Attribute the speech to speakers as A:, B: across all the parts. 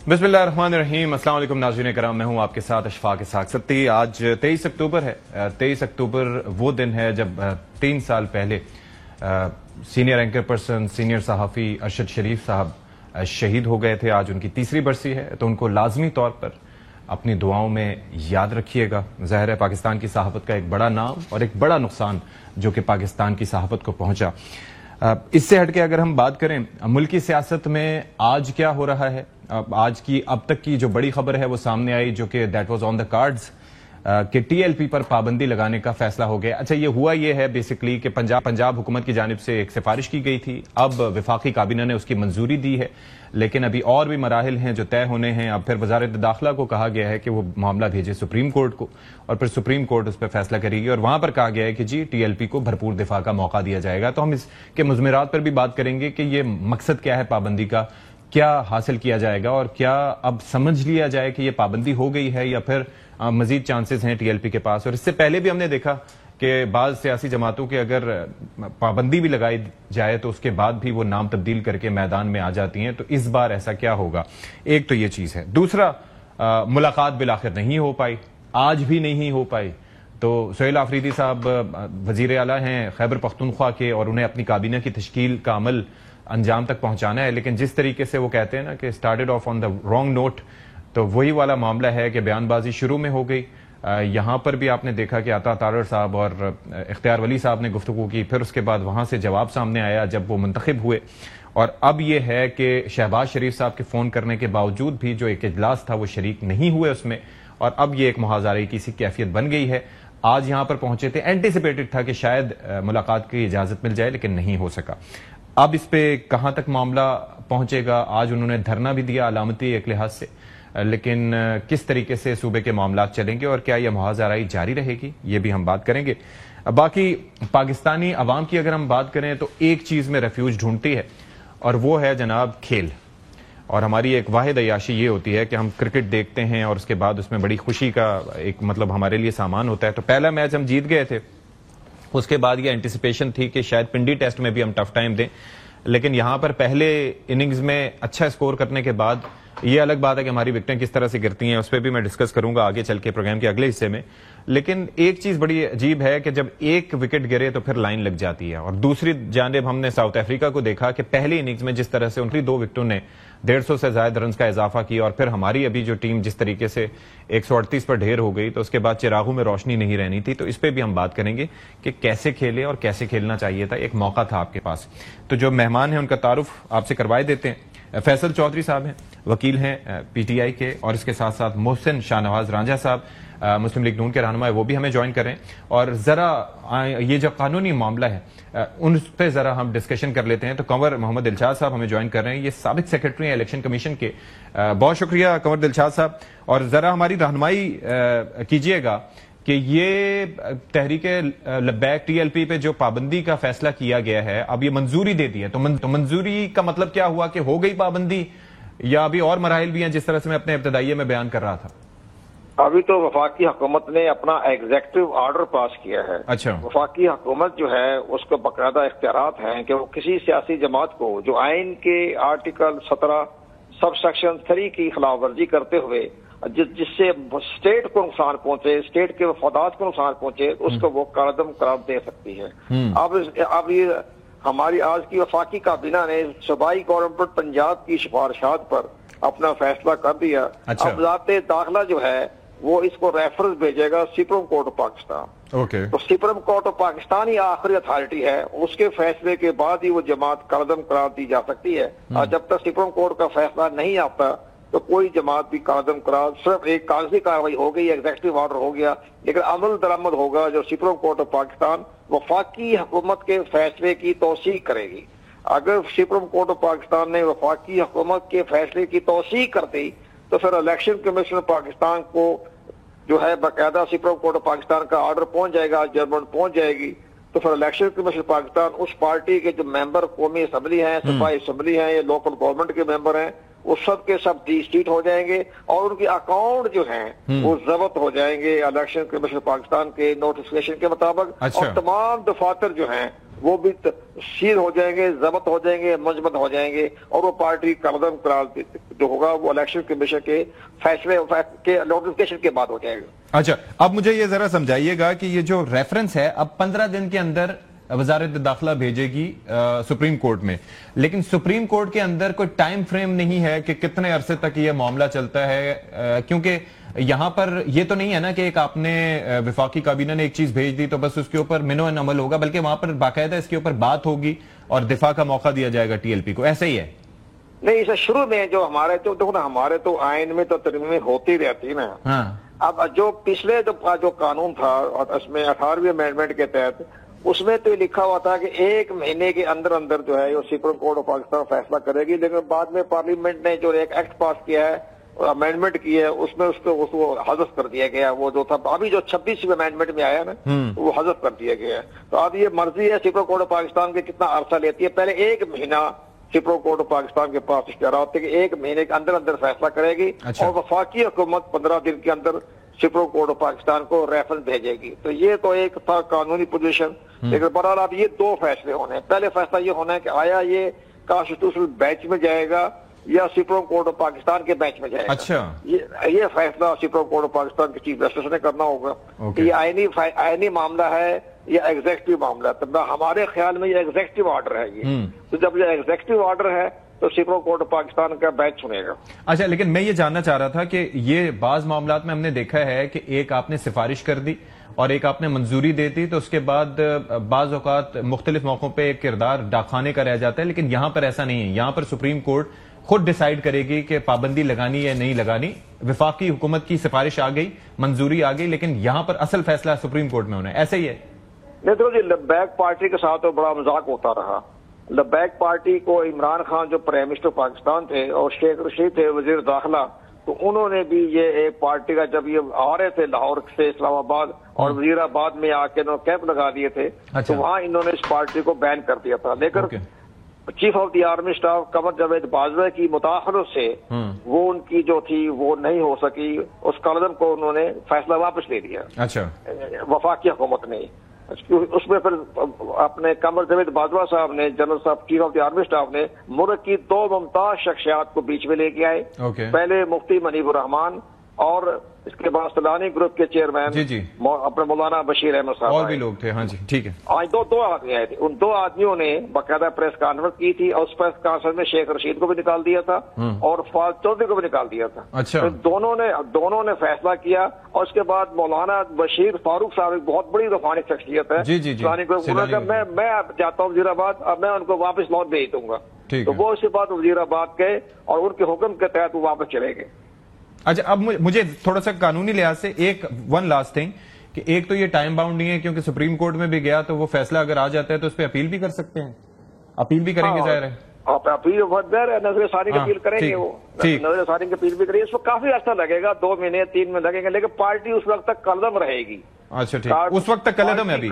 A: बिस्मिल्लाहिर्रहमानिर्रहीम। अस्सलाम वालेकुम नाज़रीन कराम, मैं हूं आपके साथ अशफाक इस्हाक सत्ती। आज 23 अक्टूबर है। 23 अक्टूबर वो दिन है जब 3 साल पहले सीनियर एंकर पर्सन, सीनियर सहाफ़ी अरशद शरीफ साहब शहीद हो गए थे। आज उनकी तीसरी बरसी है, तो उनको लाजमी तौर पर अपनी दुआओं में याद रखिएगा। ज़ाहिर है पाकिस्तान की सहाफ़त का एक बड़ा नाम और एक बड़ा नुकसान जो कि पाकिस्तान की सहाफ़त को पहुंचा। इससे हटके अगर हम बात करें मुल्क की सियासत में आज क्या हो रहा है, आज की अब तक की जो बड़ी खबर है वो सामने आई, जो कि that was on the cards कि टीएलपी पर पाबंदी लगाने का फैसला हो गया। अच्छा, ये हुआ ये है बेसिकली कि पंजाब हुकूमत की जानिब से एक सिफारिश की गई थी, अब वफाकी काबीना ने उसकी मंजूरी दी है, लेकिन अभी और भी मराहिल हैं जो तय होने हैं। अब फिर वजारत दाखिला को कहा गया है कि वो मामला भेजे सुप्रीम कोर्ट को, और फिर सुप्रीम कोर्ट उस पर फैसला करेगी, और वहां पर कहा गया है कि जी टीएलपी को भरपूर दिफा का मौका दिया जाएगा। तो हम इसके मुजमरात पर भी बात करेंगे कि ये मकसद क्या है पाबंदी का, क्या हासिल किया जाएगा, और क्या अब समझ लिया जाए कि ये पाबंदी हो गई है या फिर मजीद चांसेस हैं टीएलपी के पास। और इससे पहले भी हमने देखा कि बाज़ सियासी जमातों के अगर पाबंदी भी लगाई जाए तो उसके बाद भी वो नाम तब्दील करके मैदान में आ जाती हैं। तो इस बार ऐसा क्या होगा, एक तो ये चीज़ है। दूसरा, मुलाकात बिलाखिर नहीं हो पाई, आज भी नहीं हो पाई। तो सोहेल आफरीदी साहब वजीर आला हैं खैबर पख्तूनख्वा के, और उन्हें अपनी काबीना की तश्कील का अमल अंजाम तक पहुंचाना है, लेकिन जिस तरीके से वो कहते हैं ना कि started off on the wrong note, तो वही वाला मामला है कि बयानबाजी शुरू में हो गई। यहां पर भी आपने देखा कि अता तारर साहब और इख्तियार वली साहब ने गुफ्तगू की, फिर उसके बाद वहां से जवाब सामने आया जब वो मुंतखब हुए, और अब यह है कि शहबाज शरीफ साहब के फोन करने के बावजूद भी जो एक इजलास था वो शरीक नहीं हुए उसमें, और अब ये एक मुहाज़ारे की सी कैफियत बन गई है। आज यहां पर पहुंचे थे, एंटिसिपेटेड था कि शायद मुलाकात की इजाजत मिल जाए, लेकिन नहीं हो सका। अब इस पे कहां तक मामला पहुंचेगा, आज उन्होंने धरना भी दिया अलामती एक लिहाज से, लेकिन किस तरीके से सूबे के मामला चलेंगे और क्या यह मुहाज़राई जारी रहेगी, ये भी हम बात करेंगे। बाकी पाकिस्तानी अवाम की अगर हम बात करें तो एक चीज में रेफ्यूज ढूंढती है, और वो है जनाब खेल। और हमारी एक वाहिद अयाशी ये होती है कि हम क्रिकेट देखते हैं और उसके बाद उसमें बड़ी खुशी का एक मतलब हमारे लिए सामान होता है। तो पहला मैच हम जीत गए थे, उसके बाद ये एंटिसिपेशन थी कि शायद पिंडी टेस्ट में भी हम टफ टाइम दें, लेकिन यहां पर पहले इनिंग्स में अच्छा स्कोर करने के बाद ये अलग बात है कि हमारी विकेटें किस तरह से गिरती हैं, उस पर भी मैं डिस्कस करूंगा आगे चल के प्रोग्राम के अगले हिस्से में। लेकिन एक चीज बड़ी अजीब है कि जब एक विकेट गिरे तो फिर लाइन लग जाती है, और दूसरी जानिब हमने साउथ अफ्रीका को देखा कि पहली इनिंग्स में जिस तरह से उनकी 2 विकेटों ने 150 से ज्यादा रन का इजाफा किया, और फिर हमारी अभी जो टीम जिस तरीके से 138 पर ढेर हो गई, तो उसके बाद चिरागों में रोशनी नहीं रहनी थी। तो इस पर भी हम बात करेंगे कि कैसे खेले और कैसे खेलना चाहिए था, एक मौका था आपके पास। तो जो मेहमान है उनका तारुफ आपसे करवाए देते हैं। फैसल चौधरी साहब हैं, वकील हैं पीटीआई के, और इसके साथ साथ मोहसिन शाहनवाज रांझा साहब मुस्लिम लीग नून के रहनुमा है, वो भी हमें ज्वाइन करें। और जरा ये जो कानूनी मामला है उन पर जरा हम डिस्कशन कर लेते हैं। तो कंवर मोहम्मद दिलशाद साहब हमें ज्वाइन कर रहे हैं, ये साबिक सेक्रेटरी हैं इलेक्शन कमीशन के। बहुत शुक्रिया कंवर दिलशाद साहब, और जरा हमारी रहनुमाई कीजिएगा कि ये तहरीके लब्बैक टीएलपी पे जो पाबंदी का फैसला किया गया है, अब ये मंजूरी दे दी है, तो मंजूरी का मतलब क्या हुआ कि हो गई पाबंदी, या अभी और मराहिल भी हैं जिस तरह से मैं अपने इब्तदाइये में बयान कर रहा था?
B: अभी तो वफाकी हुकूमत ने अपना एग्जेक्टिव ऑर्डर पास किया है।
A: अच्छा।
B: वफाकी हुकूमत जो है उसको बाकायदा इख्तियारात हैं कि वो किसी सियासी जमात को जो आइन के आर्टिकल 17 सब सेक्शन 3 की खिलाफ वर्जी करते हुए जिससे स्टेट को नुकसान पहुंचे, स्टेट के वफादात को नुकसान पहुंचे, उसको वो कदम करार दे सकती है। अब ये हमारी आज की वफाकी काबीना ने सूबाई गवर्नमेंट पंजाब की सिफारिशात पर अपना फैसला कर दिया।
A: अच्छा।
B: अब वजारत दाखिला जो है वो इसको रेफरेंस भेजेगा supreme court of Pakistan.
A: Okay.
B: तो सुप्रीम कोर्ट ऑफ पाकिस्तान ही आखिरी अथॉरिटी है, उसके फैसले के बाद ही वो जमात कदम करार दी जा सकती है। और जब तक सुप्रीम कोर्ट का फैसला नहीं आता तो कोई जमात भी कदम करार, सिर्फ एक कागजी कार्रवाई हो गई, एग्जेक्टिव ऑर्डर हो गया, लेकिन अमल दरामद होगा जो सुप्रीम कोर्ट ऑफ पाकिस्तान वफाकी हुकूमत के फैसले की तौसीक करेगी। अगर सुप्रीम कोर्ट ऑफ पाकिस्तान ने वफाकी हुकूमत के फैसले की तौसीक कर दी तो फिर इलेक्शन कमीशन पाकिस्तान को जो है बाकायदा सुप्रीम कोर्ट ऑफ पाकिस्तान का ऑर्डर पहुंच जाएगा, जजमेंट पहुंच जाएगी। तो फिर इलेक्शन कमीशन पाकिस्तान उस पार्टी के जो मेंबर कौमी असम्बली हैं, सूबाई असम्बली हैं, या लोकल गवर्नमेंट के मेंबर हैं, वो सब के सब डिस्ट्रीट हो जाएंगे, और उनके अकाउंट जो हैं वो जब्त हो जाएंगे इलेक्शन कमीशन पाकिस्तान के नोटिफिकेशन के मुताबिक।
A: अच्छा।
B: और तमाम दफातर जो हैं वो भी सील हो जाएंगे, जब्त हो जाएंगे, मुजमत हो जाएंगे, और वो पार्टी कलदम करार जो होगा वो इलेक्शन कमीशन के फैसले के नोटिफिकेशन के बाद हो जाएगा।
A: अच्छा, अब मुझे ये जरा समझाइएगा कि ये जो रेफरेंस है अब 15 दिन के अंदर वजारत दाखिला भेजेगी सुप्रीम कोर्ट में, लेकिन सुप्रीम कोर्ट के अंदर कोई टाइम फ्रेम नहीं है कि कितने अरसे तक ये मामला चलता है, क्योंकि यहां पर ये तो नहीं है ना कि एक आपने विफाकी काबीना ने एक चीज भेज दी तो बस उसके ऊपर मिनो एन अमल होगा, बल्कि वहां पर बाकायदा इसके ऊपर बात होगी और दिफा का मौका दिया जाएगा टीएलपी को, ऐसे ही है?
B: नहीं, इसे शुरू में जो हमारे तो देखो ना, हमारे तो आइन में तो तरमीमें होती रहती है ना।
A: हाँ।
B: अब जो पिछले जो कानून था और उसमें 18वीं अमेंडमेंट के तहत उसमें तो लिखा हुआ था कि 1 महीने के अंदर अंदर जो है सुप्रीम कोर्ट ऑफ पाकिस्तान फैसला करेगी, लेकिन बाद में पार्लियामेंट ने जो एक एक्ट पास किया है और अमेंडमेंट की है उसमें उसको हज़फ कर दिया गया। वो जो था अभी जो 26वीं अमेंडमेंट में आया ना वो हज़फ कर दिया गया है। तो अब ये मर्जी है सुप्रीम कोर्ट ऑफ पाकिस्तान के कितना अरसा लेती है। पहले 1 महीना सुप्रीम कोर्ट ऑफ पाकिस्तान के पास इख्तियार होते कि 1 महीने के अंदर अंदर फैसला करेगी।
A: अच्छा।
B: और वफाकी हुकूमत 15 दिन के अंदर सुप्रीम कोर्ट ऑफ पाकिस्तान को रेफरेंस भेजेगी। तो ये तो एक था कानूनी पोजीशन। लेकिन बहरहाल अब ये 2 फैसले होने हैं। पहले फैसला ये होना है कि आया ये कॉन्स्टिट्यूशनल बेंच में जाएगा या सुप्रीम कोर्ट ऑफ पाकिस्तान के बेंच में जाएगा।
A: अच्छा।
B: ये फैसला सुप्रीम कोर्ट ऑफ पाकिस्तान के चीफ जस्टिस ने करना होगा कि ये आईनी मामला है या एग्जेक्टिव मामला है। तो हमारे ख्याल में ये एग्जेक्टिव ऑर्डर है ये। तो जब ये एग्जेक्टिव ऑर्डर है तो सुप्रीम कोर्ट ऑफ पाकिस्तान का बेंच सुनेगा।
A: अच्छा, लेकिन मैं ये जानना चाह रहा था कि ये बाज मामलात में हमने देखा है कि एक आपने सिफारिश कर दी और एक आपने मंजूरी दे दी, तो उसके बाद बाज औकात मुख्तलिफ मौकों पर एक किरदार डाकखाने का रह जाता है, लेकिन यहां पर ऐसा नहीं है। यहां पर सुप्रीम कोर्ट खुद डिसाइड करेगी कि पाबंदी लगानी या नहीं लगानी। विफाकी हुकूमत की सिफारिश आ गई, मंजूरी आ गई, लेकिन यहां पर असल फैसला सुप्रीम कोर्ट में होना है, ऐसे ही है?
B: नहीं तो जी, लब्बैक पार्टी के साथ तो बड़ा मजाक होता रहा। लब्बैक पार्टी को इमरान खान जो प्राइम मिनिस्टर पाकिस्तान थे और शेख रशीद थे वजीर दाखिला, तो उन्होंने भी ये एक पार्टी का जब ये आ रहे थे लाहौर से इस्लामाबाद और वजीराबाद में आके इन्होंने कैंप लगा दिए थे।
A: अच्छा।
B: तो वहां इन्होंने इस पार्टी को बैन कर दिया था। लेकिन chief of the army staff Qamar Javed Bajwa की मुदाखलत से वो उनकी जो थी वो नहीं हो सकी। उस कलम को उन्होंने फैसला वापस ले लिया।
A: अच्छा।
B: वफाकी हुकूमत ने उसमें फिर अपने कमर जावेद बाजवा साहब ने, जनरल साहब chief of the army staff ने मुल्क की 2 मुमताज शख्सियात को बीच में लेके आए। पहले मुफ्ती मनीबुर रहमान और इसके बाद सलानी ग्रुप के चेयरमैन अपने मौलाना बशीर अहमद साहब,
A: और भी लोग थे। हाँ जी, ठीक है।
B: आज दो आदमी आए थे। उन 2 आदमियों ने बाकायदा प्रेस कॉन्फ्रेंस की थी और उस प्रेस कॉन्फ्रेंस में शेख रशीद को भी निकाल दिया था और फवाद चौधरी को भी निकाल दिया था।
A: अच्छा।
B: तो दोनों ने फैसला किया और उसके बाद मौलाना बशीर फारूक साहब एक बहुत बड़ी रूहानी शख्सियत है सलानी ग्रुप, मैं जाता हूँ वजीराबाद, अब मैं उनको वापस लौट भेज दूंगा। तो वो उसके बाद वजीराबाद गए और उनके हुक्म के तहत वो वापस चले गए।
A: अच्छा, अब मुझे थोड़ा सा कानूनी लिहाज से वन लास्ट थिंग कि एक तो ये टाइम बाउंड नहीं है, क्योंकि सुप्रीम कोर्ट में भी गया तो वो फैसला अगर आ जाता है तो उस पर अपील भी कर सकते हैं, अपील भी करेंगे। जाहिर है
B: अपील नजर सारी की अपील करेंगे, वो नजर सारी की अपील भी करेंगे। इसमें काफी अर्सा लगेगा, 2 महीने 3 महीने लगेंगे, लेकिन पार्टी उस वक्त तक कलदम रहेगी।
A: अच्छा, ठीक, उस वक्त तक कलदम है, अभी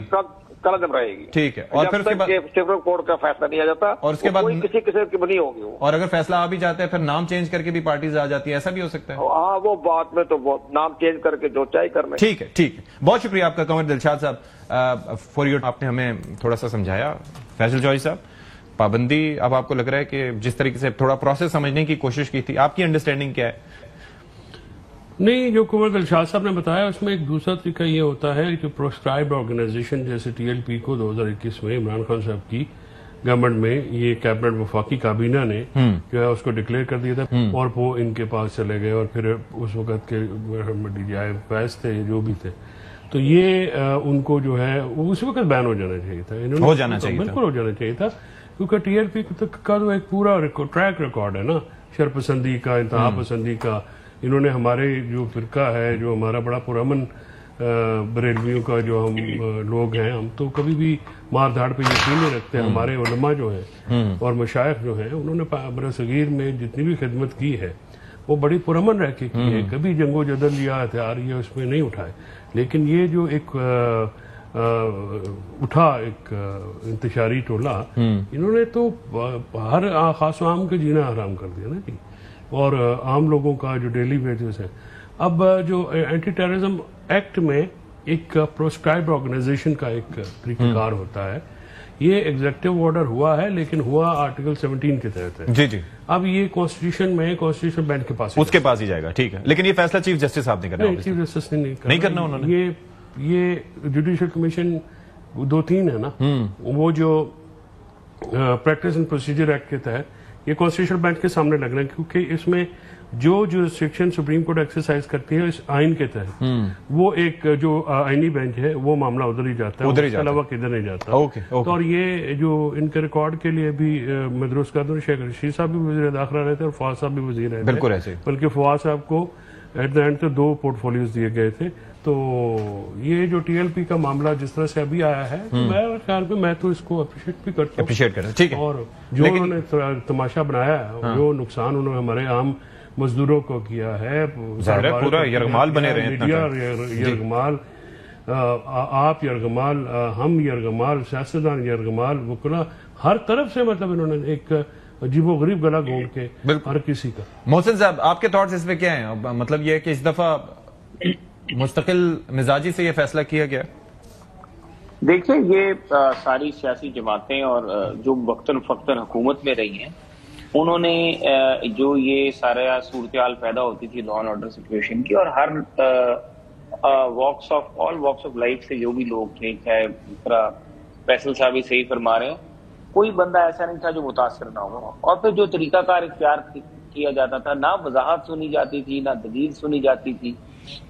A: कलदम रहेगी। ठीक है। और फिर उसके बाद
B: सुप्रीम कोर्ट का फैसला नहीं आ जाता और उसके बाद किसी किस्म की बनी होगी वो।
A: और अगर फैसला आ भी जाता है फिर नाम चेंज करके भी पार्टीज आ जाती है, ऐसा भी हो सकता है?
B: हाँ, वो बात में तो नाम चेंज करके जो चाहे कर ले।
A: ठीक है, ठीक है। बहुत शुक्रिया आपका कमर दिलशाद साहब फॉर योर, आपने हमें थोड़ा सा समझाया। फैसल जॉय साहब, पाबंदी अब आपको लग रहा है कि जिस तरीके से थोड़ा प्रोसेस समझने की कोशिश की थी, आपकी अंडरस्टैंडिंग क्या है?
C: नहीं, जो कुंवर दिलशाद साहब ने बताया उसमें एक दूसरा तरीका ये होता है कि प्रोस्क्राइब्ड ऑर्गेनाइजेशन जैसे टीएलपी को 2021 में इमरान खान साहब की गवर्नमेंट में ये कैबिनेट वफाकी काबीना ने जो है उसको डिक्लेयर कर दिया था और वो इनके पास चले गए और फिर उस वक्त के डीजीआई फैज थे जो भी थे, तो ये उनको जो है उस वक्त बैन हो जाना चाहिए था। इन्होंने
A: हो जाना चाहिए,
C: बिल्कुल हो जाना चाहिए था, क्योंकि टीएलपी का तो एक पूरा ट्रैक रिकॉर्ड है ना, शरपसंदी का, इंतहा पसंदी का। इन्होंने हमारे जो फिरका है, जो हमारा बड़ा पुरअमन बरेलवियों का जो हम लोग हैं, हम तो कभी भी मार धाड़ पे यकीन नहीं रखते। हमारे उलमा जो हैं और मशाइख जो हैं, उन्होंने बरसगीर में जितनी भी खिदमत की है वो बड़ी पुरअमन रह के की है, कभी जंगो जदल या हथियार ये उसमें नहीं उठाए। लेकिन ये जो एक उठा एक इंतशारी टोला, इन्होंने तो हर खास आम के जीना हराम कर दिया ना जी, और आम लोगों का जो डेली वेजेस है। अब जो एंटी टेररिज्म एक्ट में एक प्रोस्क्राइब्ड ऑर्गेनाइजेशन का एक तरीकाकार होता है ये एग्जेक्टिव ऑर्डर हुआ है, लेकिन हुआ आर्टिकल 17 के तहत है।
A: जी जी,
C: अब ये कॉन्स्टिट्यूशन बेंच के पास
A: उसके पास ही जाएगा, ठीक है। लेकिन ये फैसला चीफ जस्टिस साहब ने करना है।
C: चीफ जस्टिस ने
A: नहीं करना उन्होंने।
C: ये जुडिशियल कमीशन 2-3 है ना, वो जो प्रैक्टिस एंड प्रोसीजर एक्ट के तहत ये कॉन्स्टिट्यूशनल बेंच के सामने लग रहा है, क्योंकि इसमें जो जुरिस्डिक्शन सुप्रीम कोर्ट एक्सरसाइज करती है इस आइन के तहत, वो एक जो आईनी बेंच है वो मामला उधर ही जाता है, उसके अलावा किधर नहीं जाता।
A: ओके।
C: तो और ये जो इनके रिकॉर्ड के लिए भी मैं दुरुस्त कर दूं, शेख रशीद साहब भी वजीर दाखिला रहे थे और फवाद साहब भी वजीर रहे थे।
A: बिल्कुल ऐसे।
C: बल्कि फवाद साहब को एट द एंड तो 2 पोर्टफोलियोज दिए गए थे। तो ये जो टीएलपी का मामला जिस तरह से अभी आया है, तो मैं ख्याल में मैं तो इसको अप्रिशिएट भी करता हूँ, ठीक है। और जो उन्होंने तमाशा बनाया है, जो नुकसान उन्होंने हमारे आम मजदूरों को किया है,
A: पूरा यरगमाल बने रहे हैं,
C: यरगमाल, आप यरगमाल, हम यरगमाल, सियासतदान यरगमाल, वकला, हर तरफ से मतलब इन्होंने एक अजीबो गरीब गला घोंट के हर किसी का।
A: मोहसिन साहब, आपके थॉट्स इस पे क्या हैं? मतलब ये है कि इस दफा मुस्तकिल मिजाजी से ये फैसला किया गया।
D: देखिए, ये सारी सियासी जमातें और जो वक्तन फक्तन हुकूमत में रही हैं, उन्होंने जो ये सारा सूरत हाल पैदा होती थी लॉ एंड ऑर्डर सिचुएशन की, और हर ऑल वॉक्स ऑफ लाइफ से जो भी लोग थे, चाहे फैसल साहब ही सही फरमा रहे हैं, कोई बंदा ऐसा नहीं था जो मुतासर ना हो। और फिर जो तरीकाकार इख्तियार किया जाता था, ना वजाहत सुनी जाती थी, ना दलील सुनी जाती थी।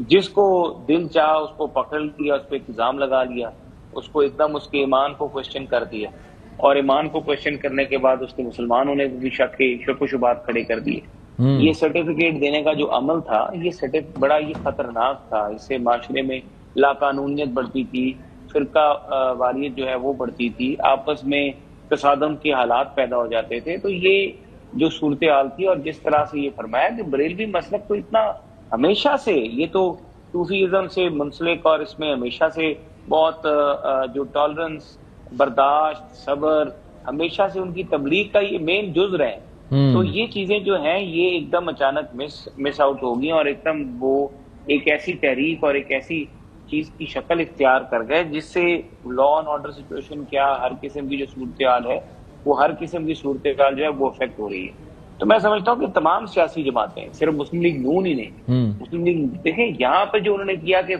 D: जिसको दिल चाहा उसको पकड़ लिया, उस पर इल्जाम लगा लिया, उसको एकदम उसके ईमान को क्वेश्चन कर दिया, और ईमान को क्वेश्चन करने के बाद उसके मुसलमानों ने भी शक शुबात खड़े कर दिए। ये सर्टिफिकेट देने का जो अमल था, ये बड़ा ही खतरनाक था। इससे माशरे में लाकानूनियत बढ़ती थी, फिरका वारियत जो है वो बढ़ती थी, आपस में तसादम के हालात पैदा हो जाते थे। तो ये जो सूरत हाल थी, और जिस तरह से ये फरमाया कि बरेलवी मसलक तो इतना हमेशा से, ये तो सूफीज़म से मुंसलिक, और इसमें हमेशा से बहुत जो टॉलरेंस, बर्दाश्त, सब्र, हमेशा से उनकी तबलीग का ये मेन जुज़ रहे। तो ये चीजें जो हैं ये एकदम अचानक मिस आउट होगी, और एकदम वो एक ऐसी तहरीक और एक ऐसी चीज की शक्ल इख्तियार कर गए जिससे लॉ एंड ऑर्डर सिचुएशन क्या, हर किस्म की जो सूरत हाल है, वो हर किस्म की सूरत हाल जो है वो अफेक्ट हो रही है। तो मैं समझता हूँ कि तमाम सियासी जमातें, सिर्फ मुस्लिम लीग नून ही नहीं, मुस्लिम लीग देखें यहाँ पे जो उन्होंने किया कि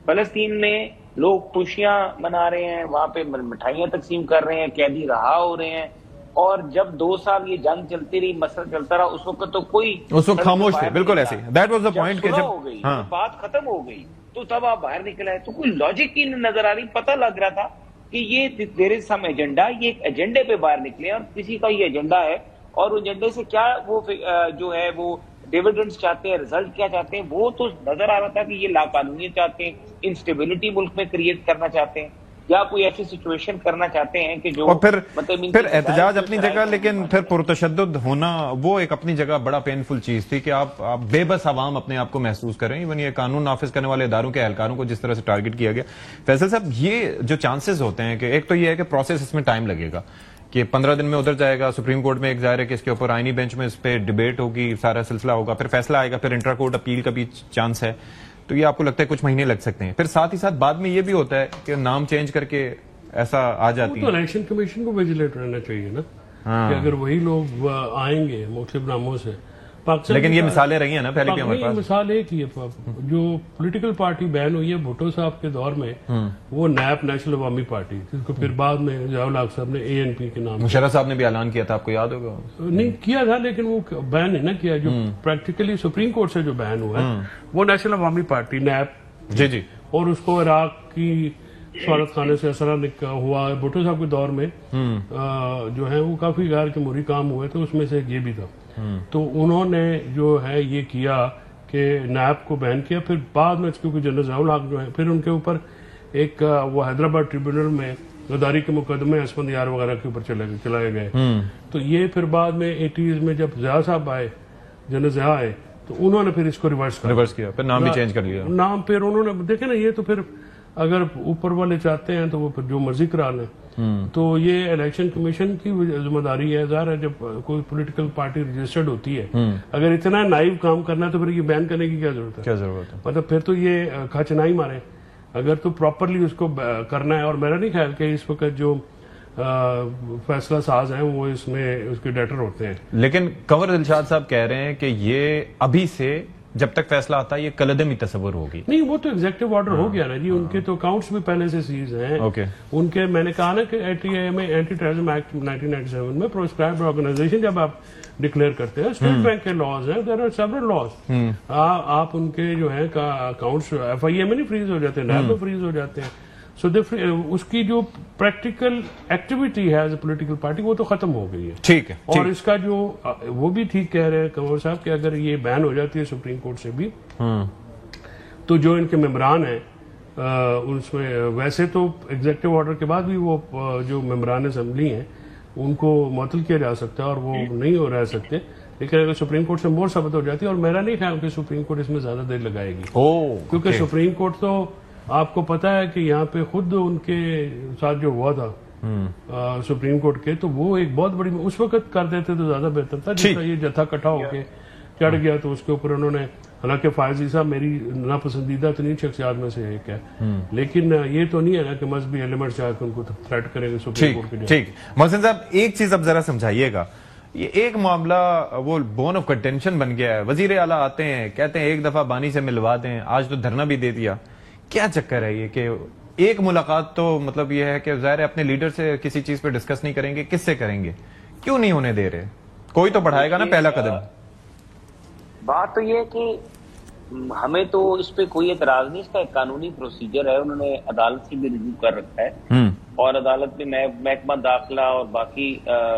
D: फलस्तीन में लोग खुशियां मना रहे हैं, वहां पे मिठाइयां तकसीम कर रहे हैं, कैदी रहा हो रहे हैं, और जब 2 साल ये जंग चलती रही, मसला चलता रहा, उस वक्त तो कोई
A: उस वक्त खामोश थे। बिल्कुल ऐसे, दैट वाज द पॉइंट कि जब
D: हो गई, बात खत्म हो गई, तो तब आप बाहर निकले हैं। तो कोई लॉजिक ही नहीं नजर आ रही। पता लग रहा था कि ये देयर इज सम एजेंडा, ये एक एजेंडे पे बाहर निकले, और किसी का ये एजेंडा है, और उस एजेंडे से क्या वो जो है वो डिविडेंड्स चाहते हैं, रिजल्ट क्या चाहते हैं, वो तो नजर आ रहा था कि ये लाकानूनियत चाहते हैं, इंस्टेबिलिटी मुल्क में क्रिएट करना चाहते हैं, या कोई ऐसी सिचुएशन करना चाहते हैं कि जो,
A: और फिर
D: एहतजाज
A: अपनी जगह, लेकिन फिर पुरतशद्दुद होना वो एक अपनी जगह बड़ा पेनफुल चीज थी कि आप बेबस आवाम अपने आप को महसूस करें। इवन ये कानून नाफिज करने वाले इदारों के एहलकारों को जिस तरह से टारगेट किया गया। फैसल साहब, ये जो चांसेस होते हैं कि एक तो ये है कि प्रोसेस इसमें टाइम लगेगा, कि 15 दिन में उधर जाएगा, सुप्रीम कोर्ट में एक जाहिर है कि इसके ऊपर आईनी बेंच में इस पे डिबेट होगी, सारा सिलसिला होगा, फिर फैसला आएगा, फिर इंट्रा कोर्ट अपील का भी चांस है। तो ये आपको लगता है कुछ महीने लग सकते हैं। फिर साथ ही साथ बाद में ये भी होता है कि नाम चेंज करके ऐसा आ जाती है।
C: तो इलेक्शन कमीशन को विजिलेट रहना चाहिए ना, कि अगर वही लोग आएंगे मुख्तलिफ नामों से।
A: लेकिन ये मिसालें रही हैं ना पहले भी हमारे पास।
C: मिसाल एक ही है, जो पॉलिटिकल पार्टी बैन हुई है भुट्टो साहब के दौर में, वो नैप नेशनल अवामी पार्टी, जिसको फिर बाद में ज़ियाउल हक साहब ने ANP के नाम,
A: मुशर्रफ साहब ने भी ऐलान किया था, आपको याद होगा।
C: नहीं किया था, लेकिन वो बैन है ना किया, जो प्रैक्टिकली सुप्रीम कोर्ट से जो बैन हुआ है वो नेशनल अवामी पार्टी नैप।
A: जी जी।
C: और उसको इराक की सफारत खाने से असरा हुआ। भुट्टो साहब के दौर में जो है वो काफी गैर जमहूरी काम हुए थे, उसमें से ये भी था। तो उन्होंने जो है ये किया कि नैब को बैन किया, फिर बाद में क्योंकि जनरल ज़ियाउल हक जो है, फिर उनके ऊपर एक वो हैदराबाद ट्रिब्यूनल में गद्दारी के मुकदमे हसबंद यार वगैरह के ऊपर चलाए गए। तो ये फिर बाद में 80s में जब ज़िया साहब आए, जनरल ज़िया आए, तो उन्होंने फिर इसको रिवर्स किया,
A: फिर नाम भी चेंज कर लिया।
C: नाम फिर उन्होंने देखे ना, ये तो फिर अगर ऊपर वाले चाहते हैं तो वो फिर जो मर्जी करा लें। तो ये इलेक्शन कमीशन की जिम्मेदारी है। ज़ाहिर है जब कोई पॉलिटिकल पार्टी रजिस्टर्ड होती है, अगर इतना नाइव काम करना है तो फिर ये बैन करने की क्या जरूरत है? मतलब फिर तो ये खच ना ही मारे, अगर तो प्रॉपरली उसको करना है। और मेरा नहीं ख्याल कि इस वक्त जो फैसला साज हैं वो इसमें उसके डेटर होते हैं।
A: लेकिन कंवर दिलशाद साहब कह रहे हैं कि ये अभी से जब तक फैसला आता है ये कलदमी तस्वर होगी।
C: नहीं, वो तो एग्जेक्टिव ऑर्डर हो गया ना जी, उनके तो अकाउंट्स भी पहले से सीज हैं। उनके मैंने कहा ना कि एटीए में एंटी टेररिज्म एक्ट 1997 में प्रोस्क्राइब्ड ऑर्गेनाइजेशन जब आप डिक्लेयर करते हैं, स्टेट बैंक के लॉज हैं, देयर आर सेवरल लॉज, आप उनके जो है का अकाउंट्स एफआईए में नहीं फ्रीज हो जाते, नैब में फ्रीज हो जाते हैं। सो उसकी जो प्रैक्टिकल एक्टिविटी है एज ए पोलिटिकल पार्टी वो तो खत्म हो गई है।
A: ठीक है।
C: और इसका जो वो भी ठीक कह रहे हैं कंवर साहब कि अगर ये बैन हो जाती है सुप्रीम कोर्ट से भी, तो जो इनके मेंबरान हैं उसमें वैसे तो एग्जेक्टिव ऑर्डर के बाद भी वो जो मेंबरान असेंबली हैं उनको मुअत्तल किया जा सकता है और वो नहीं हो रह सकते। लेकिन अगर सुप्रीम कोर्ट से मोर साबित हो जाती है, और मेरा नहीं ख्याल कि सुप्रीम कोर्ट इसमें ज्यादा देर लगाएगी, क्योंकि सुप्रीम कोर्ट तो आपको पता है कि यहाँ पे खुद उनके साथ जो हुआ था सुप्रीम कोर्ट के, तो वो एक बहुत बड़ी उस वक्त कर देते तो ज्यादा बेहतर था। जिसका ये जत्था इकट्ठा होके चढ़ गया तो उसके ऊपर उन्होंने, हालांकि फायजी साहब मेरी नापसंदीदा तो नहीं शख्सियात में से एक है, लेकिन ये तो नहीं है ना कि मजहबी एलिमेंट्स जाकर उनको थ्रेट करेंगे सुप्रीम कोर्ट के।
A: ठीक, मोहसिन साहब एक चीज अब जरा समझाइएगा, ये एक मामला वो बोन ऑफ कंटेंशन बन गया है, वजीर आला आते हैं कहते हैं एक दफा बानी से मिलवा दें, आज तो धरना भी दे दिया, क्या चक्कर है ये कि एक मुलाकात तो मतलब ये है कि जाहिर है अपने लीडर से किसी चीज पे डिस्कस नहीं करेंगे, किससे करेंगे, क्यों नहीं होने दे रहे? कोई तो बढ़ाएगा ना पहला कदम।
D: बात तो ये है कि हमें तो इस पे कोई एतराज नहीं, इसका एक कानूनी प्रोसीजर है, उन्होंने अदालत से भी रिव्यू कर रखा है और अदालत में महकमा दाखिला और बाकी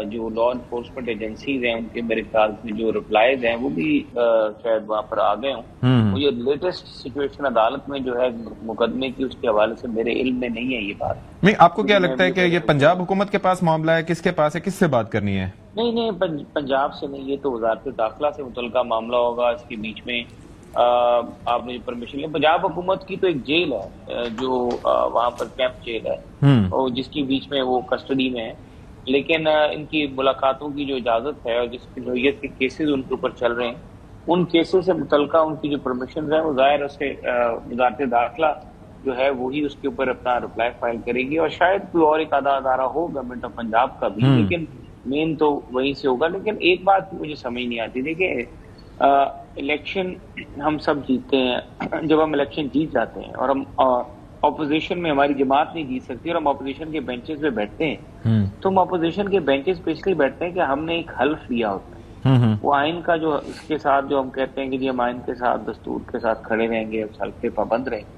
D: जो लॉ इन्फोर्समेंट एजेंसीज हैं उनके मेरे ख्याल से जो रिप्लाईज हैं वो भी शायद वहां पर आ गए हों। वो ये लेटेस्ट सिचुएशन अदालत में जो है मुकदमे की, उसके हवाले से मेरे इल्म में नहीं है ये बात।
A: नहीं, आपको क्या लगता है कि ये पंजाब हुकूमत के पास मामला है, किसके पास है, किससे बात करनी है?
D: नहीं, पंजाब से नहीं, ये तो वजारत दाखिला से मुतल्लिका मामला होगा। इसके बीच में आपने जो परमिशन लिया, पंजाब हुकूमत की तो एक जेल है जो वहां पर कैंप जेल है और जिसकी बीच में वो कस्टडी में है, लेकिन इनकी मुलाकातों की जो इजाजत है और जिसकी नोयत के केसेस उनके ऊपर चल रहे हैं, उन केसेस से मुतल्लिका उनकी जो परमिशन है वो जाहिर उससे वजारत दाखिला जो है वही उसके ऊपर अपना रिप्लाई फाइल करेगी और शायद कोई और एक अदारा हो गवर्नमेंट ऑफ पंजाब का भी, लेकिन मेन तो वहीं से होगा। लेकिन एक बात मुझे समझ नहीं आती, देखिए इलेक्शन हम सब जीतते हैं, जब हम इलेक्शन जीत जाते हैं और हम ऑपोजिशन में हमारी जमात नहीं जीत सकती और हम ऑपोजिशन के बेंचेस पे बैठते हैं, तो हम ऑपोजिशन के बेंचेस पे इसलिए बैठते हैं कि हमने एक हल्फ लिया होता है, वो आइन का जो इसके साथ जो हम कहते हैं कि जी हम आइन के साथ दस्तूर के साथ खड़े रहेंगे, उस हल्फ पे पाबंद रहेंगे,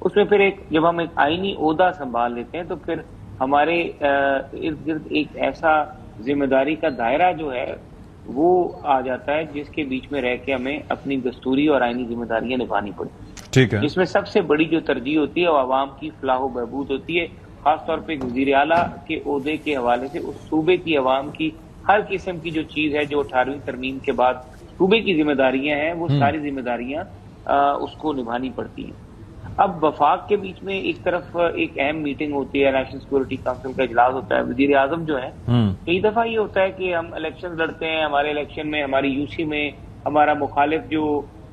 D: उसमें फिर एक जब हम एक आइनी ओहदा संभाल लेते हैं तो फिर हमारे इर्द गिर्द एक ऐसा जिम्मेदारी का दायरा जो है वो आ जाता है जिसके बीच में रह के हमें अपनी दस्तूरी और आईनी जिम्मेदारियां निभानी पड़ती।
A: ठीक है।
D: जिसमें सबसे बड़ी जो तरजीह होती है वो आवाम की फलाह बहबूद होती है, खासतौर पे वज़ीर आला के ओहदे के हवाले से उस सूबे की आवाम की हर किस्म की जो चीज है जो 18वीं तरमीम के बाद सूबे की जिम्मेदारियां हैं वो सारी जिम्मेदारियां उसको निभानी पड़ती हैं। अब वफाक के बीच में एक तरफ एक अहम मीटिंग होती है, नेशनल सिक्योरिटी काउंसिल का इजलास होता है, वजीर आजम जो है कई दफा ये होता है कि हम इलेक्शन लड़ते हैं, हमारे इलेक्शन में हमारी यूसी में हमारा मुखालिफ जो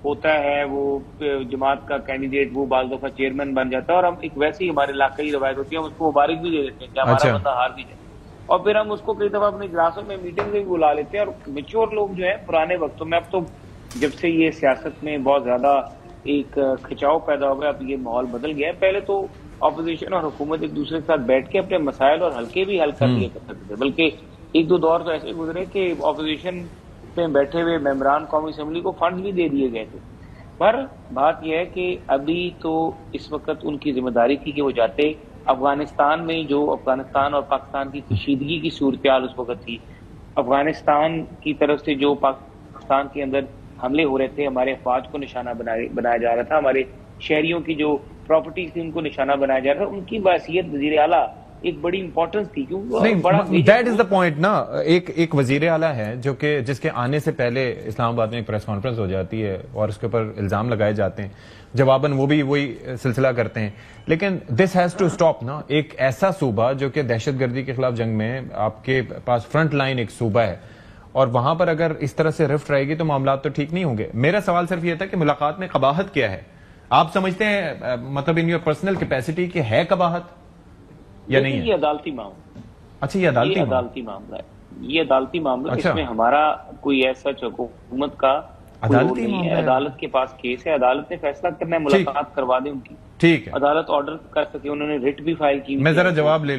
D: होता है वो जमात का कैंडिडेट वो बाल दफा चेयरमैन बन जाता है और हम एक वैसी हमारे इलाके की रवायत होती है, हम उसको मुबारक भी दे देते हैं कि हमारा बंदा हार भी जाए और फिर हम उसको कई दफा अपने इजलासों में मीटिंग में भी बुला लेते हैं। और मेच्योर लोग जो है पुराने वक्तों में, अब तो जब से ये सियासत में बहुत ज्यादा एक खिंचाव पैदा हो गया, अब ये माहौल बदल गया है। पहले तो ऑपोजिशन और हुकूमत एक दूसरे के साथ बैठ के अपने मसाइल और हल्के भी हल कर लिया करते थे, बल्कि एक दो दौर तो ऐसे गुजरे कि ऑपोजिशन में बैठे हुए मेंबरान कौमी असेंबली को फंड भी दे दिए गए थे। पर बात यह है कि अभी तो इस वक्त उनकी जिम्मेदारी थी कि वो जाते अफगानिस्तान में, जो अफगानिस्तान और पाकिस्तान की कशीदगी की सूरत हाल उस वक्त थी, अफगानिस्तान की तरफ से जो पाकिस्तान के अंदर हमले हो रहे थे, हमारे अफवाज को निशाना बनाया जा रहा था, हमारे शहरियों की जो प्रॉपर्टी थी उनको निशाना बनाया जा रहा था, उनकी बासियत वजीर आला एक बड़ी इंपॉर्टेंस थी, क्योंकि बड़ा
A: दैट इज द पॉइंट ना। एक वजीर आला है जो कि जिसके आने से पहले इस्लामाबाद में एक प्रेस कॉन्फ्रेंस हो जाती है और उसके ऊपर इल्जाम लगाए जाते हैं, जवाबन वो भी वही सिलसिला करते हैं, लेकिन दिस हैज टू स्टॉप ना। एक ऐसा सूबा जो कि दहशतगर्दी के खिलाफ जंग में आपके पास फ्रंट लाइन एक सूबा है और वहां पर अगर इस तरह से रिफ्ट रहेगी तो मामला तो ठीक नहीं होंगे। मेरा सवाल सिर्फ यह था कि मुलाकात में कबाहत क्या है? आप समझते हैं मतलब इन योर पर्सनल कैपेसिटी कि है कबाहत या नहीं है?
D: अदालती मामला,
A: अच्छा, ये अदालती
D: मामला है, ये अदालती मामला।
A: अच्छा।
D: इसमें हमारा कोई ऐसा हुकूमत का
A: अदालती
D: नहीं है। अदालत के पास केस है, अदालत ने फैसला करना है, मुलाकात करवा दे उनकी,
A: ठीक है,
D: अदालत ऑर्डर कर सके। उन्होंने रिट भी फाइल की।
A: मैं जरा जवाब ले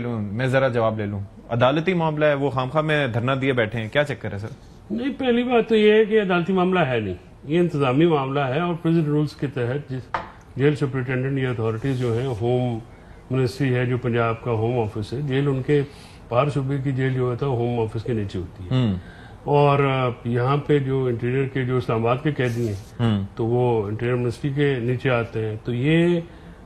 A: लूं। अदालती मामला है, वो खामखा में धरना दिए बैठे हैं, क्या चक्कर है सर?
C: नहीं, पहली बात तो ये है कि अदालती मामला है नहीं, ये इंतजामी मामला है और प्रेजेंट रूल्स के तहत जेल सुपरिटेंडेंट या अथॉरिटीज जो है, होम मिनिस्ट्री है जो पंजाब का होम ऑफिस है, जेल उनके बाहर सूबे की जेल जो होता है होम ऑफिस के नीचे होती है। और यहाँ पे जो इंटीरियर के जो इस्लामाबाद के कैदी हैं तो वो इंटीरियर मिनिस्ट्री के नीचे आते हैं। तो ये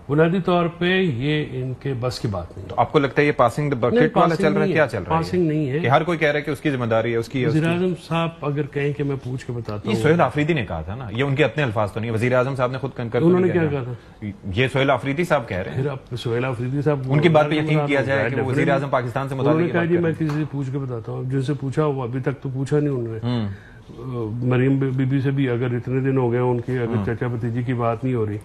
C: बुनियादी तौर पे ये इनके बस की बात नहीं।
A: तो आपको लगता है ये पासिंग द बकेट वाला चल रहा है? क्या चल रहा है?
C: पासिंग नहीं है
A: कि हर कोई कह रहा है कि उसकी जिम्मेदारी है, उसकी।
C: वज़ीर आज़म साहब अगर कहें कि मैं पूछ के बताता हूँ।
A: ये सोहेल आफरीदी ने कहा था ना, ये उनके अपने अल्फाज तो नहीं, वज़ीर आज़म साहब ने खुद कंकर।
C: उन्होंने क्या कहा था?
A: ये सोहेल आफरीदी साहब कह रहे हैं।
C: फिर आप सोहेल आफरीदी साहब
A: उनकी बात पे यकीन किया जाए कि वज़ीर आज़म पाकिस्तान से मुताल्लिक़
C: उन्होंने कहा जी मैं किसी से पूछ के बताता हूँ। जिनसे पूछा वो अभी तक तो पूछा नहीं उन्होंने। मरीम बीबी से भी अगर इतने दिन हो गए उनकी, अगर चाचा भतीजी की बात नहीं हो रही।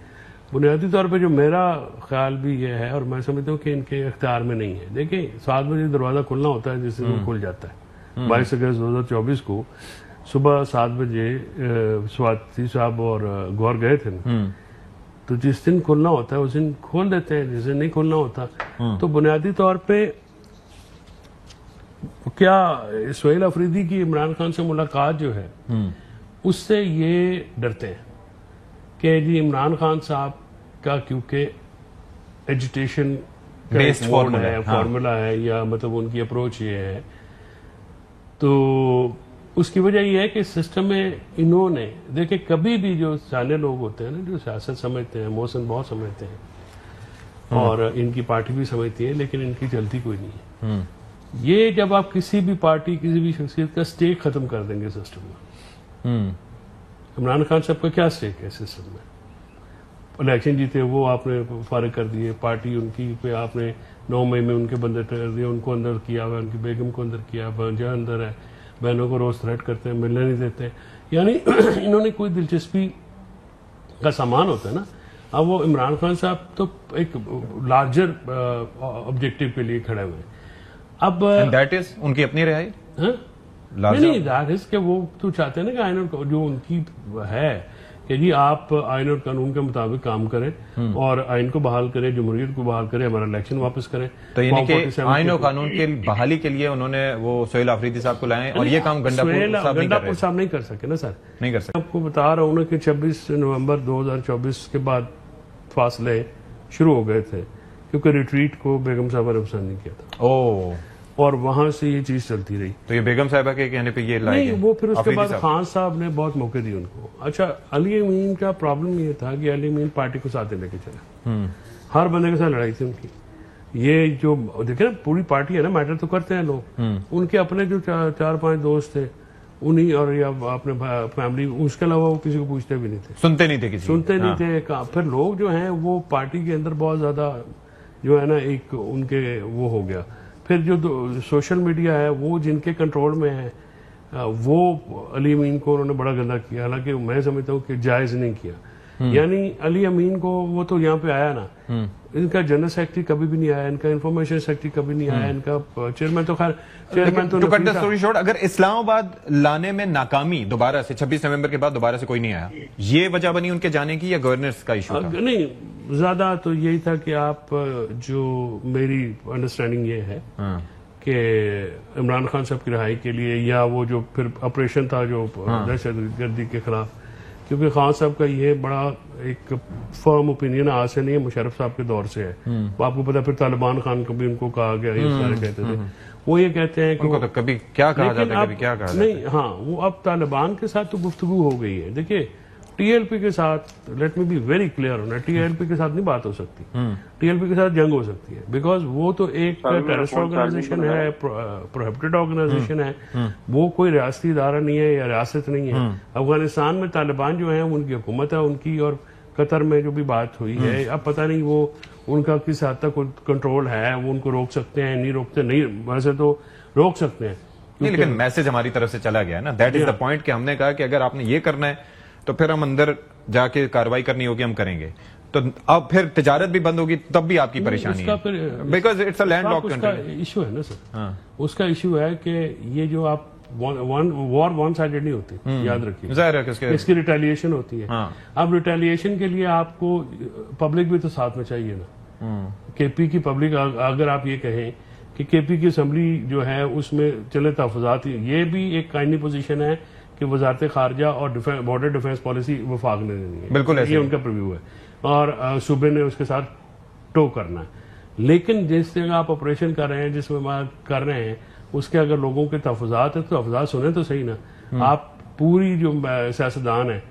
C: बुनियादी तौर पे जो मेरा ख्याल भी ये है और मैं समझता हूँ कि इनके इख्तियार में नहीं है। देखिए 7 बजे दरवाजा खुलना होता है, जिससे वो खुल जाता है। 22 अगस्त 2024 को सुबह 7 बजे स्वाति साहब और गौर गए थे ना, तो जिस दिन खुलना होता है उस दिन खोल देते हैं, जिस दिन नहीं खुलना होता। तो बुनियादी तौर पे क्या सोहेल अफरीदी की इमरान खान से मुलाकात जो है उससे ये डरते हैं कि जी इमरान खान साहब का क्योंकि एजुटेशन
A: बेस्ड
C: फॉर्मूला है या मतलब उनकी अप्रोच ये है, तो उसकी वजह यह है कि सिस्टम में इन्होंने देखिए कभी भी जो जाने लोग होते हैं ना, जो सियासत समझते हैं, मौसम बहुत समझते हैं और इनकी पार्टी भी समझती है, लेकिन इनकी चलती कोई नहीं है। ये जब आप किसी भी पार्टी किसी भी शख्सियत का स्टेक खत्म कर देंगे सिस्टम में। इमरान खान साहब का क्या स्टेक है सिस्टम में? इलेक्शन जीते वो आपने फारिग कर दिए, पार्टी उनकी पे आपने 9 मई में उनके बंदे कर दिए, उनको अंदर किया हुआ, उनकी बेगम को अंदर किया, भांजा अंदर है, बहनों को रोज थ्रेट करते हैं, मिलने नहीं देते। यानी इन्होंने कोई दिलचस्पी का सामान होता है ना। अब वो इमरान खान साहब तो एक लार्जर ऑब्जेक्टिव के लिए खड़े हुए हैं। अब
A: दैट इज उनकी अपनी रिहाई
C: नहीं, दैट इज के वो तो चाहते हैं ना कि आइन जो उनकी है कि जी आप आइन और कानून के मुताबिक काम करें और आइन को बहाल करें, जमहूरियत को बहाल करें, हमारा इलेक्शन वापस करें।
A: तो यानी कि आइन और कानून की बहाली के लिए उन्होंने वो सोहेल आफरीदी साहब को लाए और ये काम गंडापुर
C: साहब नहीं कर सके ना सर,
A: नहीं कर सके।
C: आपको बता रहा हूँ ना कि 26 नवंबर 2024 के बाद फासले शुरू हो गए थे क्योंकि रिट्रीट को बेगम साहबा ने पसंद नहीं किया था और वहां से ये चीज चलती रही।
A: तो ये बेगम साहिबा के कहने पे ये लाए
C: नहीं, वो फिर उसके बाद खान साहब ने बहुत मौके दिए उनको। अच्छा, अली अमीन का प्रॉब्लम ये था कि अली अमीन पार्टी को साथ लेके चला, हर बंदे के साथ लड़ाई थी उनकी। ये जो देखे ना पूरी पार्टी है ना, मैटर तो करते हैं लोग, उनके अपने जो 4-5 दोस्त थे उन्हीं और या अपने फैमिली, उसके अलावा वो किसी को पूछते भी नहीं थे,
A: सुनते नहीं थे किसी,
C: सुनते नहीं थे। फिर लोग जो हैं वो पार्टी के अंदर बहुत ज्यादा जो है ना एक उनके वो हो गया। फिर जो सोशल मीडिया है वो जिनके कंट्रोल में है वो अली अमीन को उन्होंने बड़ा गंदा किया, हालांकि मैं समझता हूँ कि जायज नहीं किया। यानी अली अमीन को वो तो यहाँ पे आया ना, इनका जनरल सेक्रेटरी कभी भी नहीं आया, इनका इंफॉर्मेशन सेक्रेटरी कभी नहीं आया, इनका चेयरमैन तो खैर चेयरमैन तो
A: कट द स्टोरी शॉर्ट, अगर इस्लामाबाद लाने में नाकामी दोबारा से 26 नवंबर के बाद दोबारा से कोई नहीं आया, ये वजह बनी उनके जाने की या गवर्नेंस का इशू था?
C: नहीं, ज्यादा तो यही था कि आप जो मेरी अंडरस्टैंडिंग ये है कि इमरान खान साहब की रिहाई के लिए या वो जो फिर ऑपरेशन था जो दहशतगर्दी के खिलाफ, क्योंकि खान साहब का ये बड़ा एक फर्म ओपिनियन आज से नहीं है, मुशर्रफ साहब के दौर से है। आपको पता फिर तालिबान खान को भी उनको कहा गया, ये सारे कहते थे। वो ये कहते हैं कि
A: तो कभी क्या कहा जाता है, कभी क्या कहा
C: नहीं, हाँ वो अब तालिबान के साथ तो गुफ्तगू हो गई है। देखिए टीएलपी के साथ, let me be very clear होना, टीएलपी के साथ नहीं बात हो सकती, टीएलपी के साथ जंग हो सकती है, बिकॉज वो तो एक टेररिस्ट ऑर्गेनाइजेशन है, प्रोहिबिटेड ऑर्गेनाइजेशन है, वो कोई रियासती इदारा नहीं है या रियासत नहीं है। अफगानिस्तान में तालिबान जो है उनकी हुकूमत है उनकी, और कतर में जो भी बात हुई है, अब पता नहीं वो उनका किस हद तक कंट्रोल है, वो उनको रोक सकते हैं नहीं रोकते, नहीं वैसे तो रोक सकते हैं
A: नहीं, लेकिन मैसेज हमारी तरफ से चला गया है ना, दैट इज द पॉइंट कि हमने कहा कि अगर आपने ये करना है तो फिर हम अंदर जाके कार्रवाई करनी होगी, हम करेंगे। तो अब फिर तिजारत भी बंद होगी तब भी आपकी परेशानी है, because it's a land lock country.
C: Issue है ना सर, उसका इशू है कि ये जो आप वॉर वन साइडेड नहीं होती, याद रखिए,
A: जाहिर है
C: इसकी रिटेलिएशन होती है। अब रिटेलिएशन के लिए आपको पब्लिक भी तो साथ में चाहिए ना। केपी की पब्लिक, अगर आप ये कहें कि केपी की असम्बली जो है उसमें चले तहफात, ये भी एक कायनी पोजीशन है कि वजारत खारजा और बॉर्डर डिफेंस पॉलिसी वफाक ने देनी है,
A: बिल्कुल
C: ये उनका प्रीव्यू है, और सूबे ने उसके साथ टो करना है। लेकिन जिस जगह आप ऑपरेशन कर रहे हैं, जिसमें कर रहे हैं, उसके अगर लोगों के तहफात है तो तहफात सुने तो सही ना। आप पूरी जो सियासतदान है,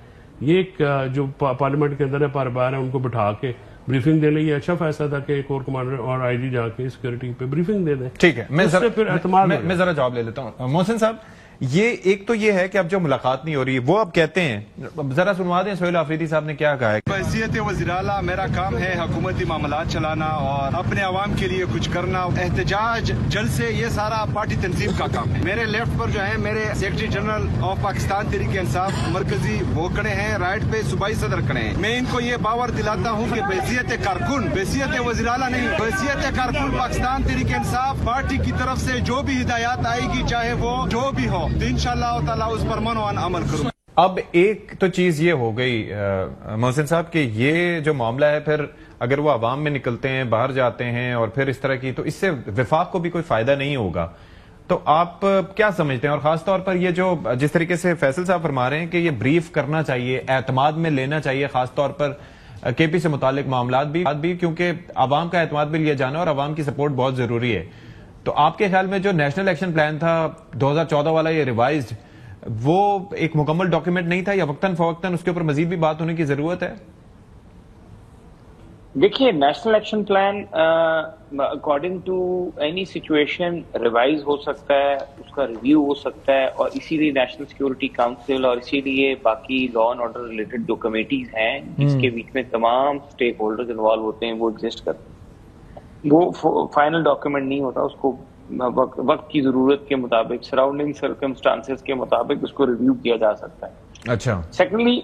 C: ये एक जो पार्लियामेंट के अंदर है, बार है, उनको बिठा के ब्रीफिंग देने, ये अच्छा फैसला था कि एक और कमांडर और आईजी जाके सिक्योरिटी पे ब्रीफिंग दे दें।
A: ठीक है, मैं
C: जरा
A: जवाब ले लेता हूँ। मोहसिन साहब, ये एक तो ये है कि अब जो मुलाकात नहीं हो रही, वो अब कहते हैं, जरा सुनवा दें सोहेल आफरीदी साहब ने क्या कहा है।
E: हैसियत वज़ीर-ए-आला मेरा काम है हुकूमती मामलात चलाना और अपने अवाम के लिए कुछ करना। एहतजाज, जलसे, ये सारा पार्टी तंजीम का काम है। मेरे लेफ्ट पर जो है मेरे secretary general of Pakistan Tehreek Insaf मरकजी वो खड़े हैं, राइट पे सूबाई सदर खड़े हैं। मैं इनको ये पावर दिलाता हूँ कि हैसियत कारकुन, हैसियत वज़ीर-ए-आला नहीं, हैसियत कारकुन पाकिस्तान तहरीक इंसाफ पार्टी की तरफ से जो भी हिदायत आएगी, चाहे वो जो भी हो, तो इंशाअल्लाह ताला उस पर मनोवान अमल करूँ।
A: अब एक तो चीज ये हो गई मोहसिन साहब कि ये जो मामला है, फिर अगर वो आवाम में निकलते हैं, बाहर जाते हैं और फिर इस तरह की, तो इससे विफाक को भी कोई फायदा नहीं होगा। तो आप क्या समझते हैं? और खास तौर पर ये जो जिस तरीके से फैसल साहब फरमा रहे हैं कि ये ब्रीफ करना चाहिए, एतमाद में लेना चाहिए, खास तौर पर केपी से मुतालिक मामलात भी, क्योंकि आवाम का एतमाद भी लिया जाना और आवाम की सपोर्ट बहुत जरूरी है। तो आपके ख्याल में जो नेशनल एक्शन प्लान था 2014 वाला, ये रिवाइज्ड, वो एक मुकम्मल डॉक्यूमेंट नहीं था, या वक्तन फवक्तन उसके ऊपर मजीद भी बात होने की जरूरत है?
D: देखिए, national action plan according to any situation revise हो सकता है, उसका रिव्यू हो सकता है, और इसीलिए नेशनल सिक्योरिटी काउंसिल और इसीलिए बाकी लॉ एंड ऑर्डर रिलेटेड जो कमेटीज हैं, जिसके बीच में तमाम स्टेक होल्डर्स इन्वॉल्व होते हैं, वो एग्जिस्ट करते हैं। वो फाइनल डॉक्यूमेंट नहीं होता, उसको वक्त की जरूरत के मुताबिक, सराउंडिंग सर्कमस्टांसेस के मुताबिक उसको रिव्यू किया जा सकता है।
A: अच्छा,
D: सेकेंडली,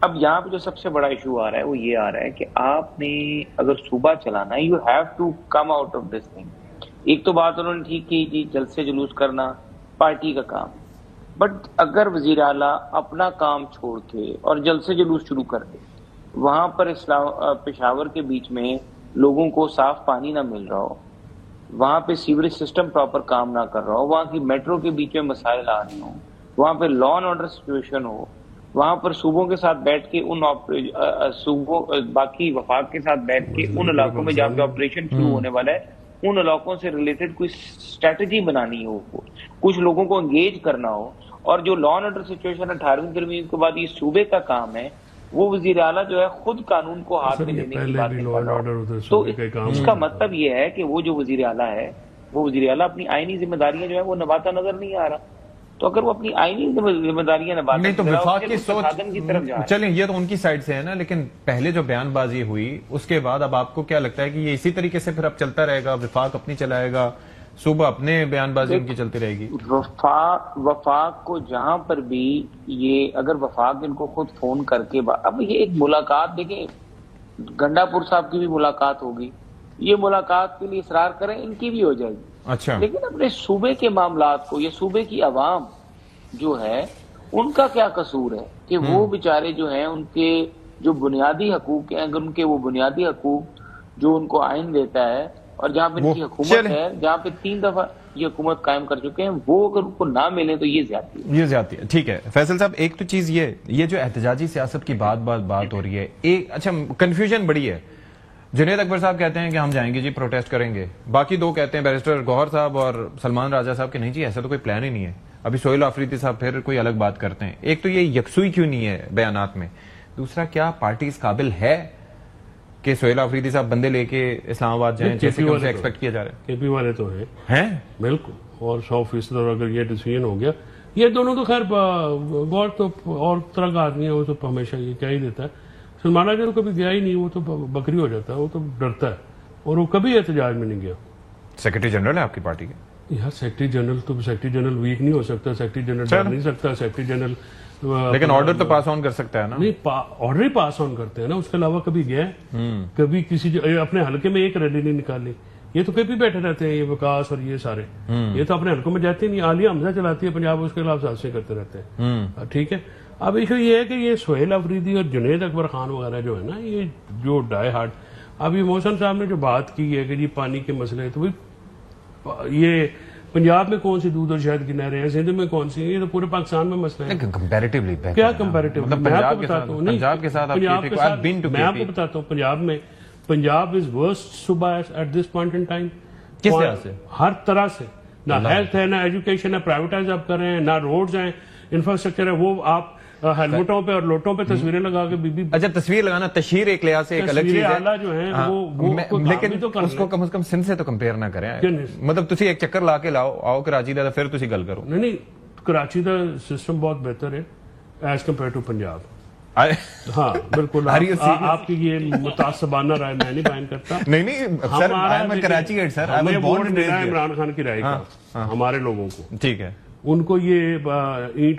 D: अब यहाँ पे जो सबसे बड़ा इशू आ रहा है वो ये आ रहा है कि आपने अगर सूबा चलाना है, you have to come out of this thing. एक तो बात उन्होंने ठीक की जी, जलसे जुलूस करना पार्टी का काम, बट अगर वजीर आला अपना काम छोड़ के और जलसे जुलूस शुरू कर दे, वहां पर पेशावर के बीच में लोगों को साफ पानी ना मिल रहा हो, वहां पे सीवरेज सिस्टम प्रॉपर काम ना कर रहा हो, वहां की मेट्रो के बीच में मसाइल आ रहे हो, वहां पे लॉ एंड ऑर्डर सिचुएशन हो, वहां पर सूबों के साथ बैठ के उन सूबों बाकी वफाक के साथ बैठ के उन इलाकों में जहाँ पे ऑपरेशन शुरू होने वाला है, उन इलाकों से रिलेटेड कोई स्ट्रेटेजी बनानी हो, कुछ लोगों को एंगेज करना हो, और जो लॉ एंड ऑर्डर सिचुएशन 18वीं तरमीम के बाद ये सूबे का काम है, वो वजीर आला जो है खुद कानून को हाथ में लेने की बात कर रहा है। तो इसका मतलब ये है कि वो जो वजीर आला है, वो वजीर आला अपनी आईनी जिम्मेदारियां जो है वो निभाता नजर नहीं आ रहा। तो अगर वो अपनी आईनी जिम्मेदारियां निभाता
A: नहीं, तो विफाक की सोच
D: की तरफ जा रहा है।
A: चलें, ये तो उनकी साइड से है ना, लेकिन पहले जो बयानबाजी हुई उसके बाद अब आपको क्या लगता है कि ये इसी तरीके से फिर अब चलता रहेगा? विफाक अपनी चलाएगा, सुबह अपने बयानबाजी उनकी चलती रहेगी?
D: वफाक को जहां पर भी ये, अगर वफाक इनको खुद फोन करके, अब ये एक मुलाकात देखें, गंडापुर साहब की भी मुलाकात होगी, ये मुलाकात के लिए इसरार करें, इनकी भी हो जाएगी।
A: अच्छा,
D: लेकिन अपने सूबे के मामलात को, ये सूबे की आवाम जो है उनका क्या कसूर है कि वो बेचारे जो हैं, उनके जो बुनियादी हकूक हैं, अगर उनके वो बुनियादी हकूक जो उनको आइन देता है, और जहाँ पे इनकी हुकूमत है, जहाँ पे 3 दफा ये हुकूमत कायम कर चुके हैं, वो अगर उनको ना मिले तो ये ज्यादती है।
A: ठीक है फैसल साहब, एक तो चीज ये जो एहतजाजी सियासत की बात हो रही है, एक अच्छा कंफ्यूजन बड़ी है। जुनेद अकबर साहब कहते हैं कि हम जाएंगे जी, प्रोटेस्ट करेंगे, बाकी दो कहते हैं, बैरिस्टर गौहर साहब और सलमान राजा साहब, कि नहीं जी ऐसा तो कोई प्लान ही नहीं है। अभी सोहेल आफरीदी साहब फिर कोई अलग बात करते हैं। एक तो ये यकसुई क्यों नहीं है बयानात में? दूसरा, क्या पार्टी इस काबिल है कि सोहेल आफरीदी साहब बंदे लेके इस्लामाबाद जाएं जैसे कि उनसे एक्सपेक्ट किया जा रहा है?
C: केपी वाले तो हैं बिल्कुल, और 100% और अगर ये डिसीजन हो गया, ये दोनों तो खैर गौर तो और तरह का आदमी है, वो तो हमेशा ये क्या ही देता है। सलमान राजा तो कभी गया ही नहीं, वो तो बकरी हो जाता है, वो तो डरता है, और वो कभी एहतजाज में नहीं गया।
A: सेक्रेटरी जनरल है आपकी पार्टी के?
C: यार सेक्रेटरी जनरल वीक नहीं हो सकता, सेक्रेटरी जनरल डर नहीं सकता, सेक्रेटरी जनरल
A: लेकिन ऑर्डर तो पास ऑन कर सकता है ना।
C: नहीं, ऑर्डर ही पास ऑन करते हैं ना, उसके अलावा कभी गया कभी किसी अपने हल्के में एक रैली नहीं निकाली। ये तो कहीं भी बैठे रहते हैं, ये विकास और ये सारे, ये तो अपने हल्कों में जाते ही नहीं। आलिया हमजा चलाती है पंजाब, उसके खिलाफ साजिशें करते रहते हैं। ठीक है, अब इशू ये है कि ये सोहेल अफरीदी और जुनैद अकबर खान वगैरह जो है ना, ये जो डाई हार्ड, अब ये मोहसन साहब ने जो बात की है कि जी पानी के मसले, तो भाई ये पंजाब में कौन सी दूध और शहद की नहरें हैं, सिंध में कौन सी है, ये तो पूरे पाकिस्तान में मसला है।
A: कंपैरेटिवली
C: क्या कंपैरेटिव,
A: मतलब
C: मैं आपको बताता हूँ,
A: पंजाब के साथ मैं
C: आपको बताता हूँ, पंजाब इज वर्स्ट सूबा at this point in time.
A: किस तरह से?
C: हर तरह से, ना हेल्थ है, ना एजुकेशन है, प्राइवेटाइज आप कर रहे हैं, ना रोड्स हैं, इंफ्रास्ट्रक्चर है। वो आप हेलमेटों पे और लोटों पे तस्वीरें लगा के बीबी,
A: अच्छा तस्वीर लगाना, तशहीर एक लिहाज से एक अलग चीज है,
C: आला जो है वो
A: लेकिन तो उसको कम से कम सिंध से तो कंपेयर ना करें। मतलब तुसी एक चक्कर ला के आओ कराची दा, फिर तुसी गल करो।
C: नहीं, कराची का सिस्टम बहुत बेहतर है एज कम्पेयर टू पंजाब। हाँ बिल्कुल, आपकी ये मुतासबाना राय मैं नहीं बयान करता।
A: नहीं sir, I am Karachi gate sir, I am born and raised.
C: Imran Khan की राय का हमारे लोगों को,
A: ठीक है,
C: उनको ये ईंट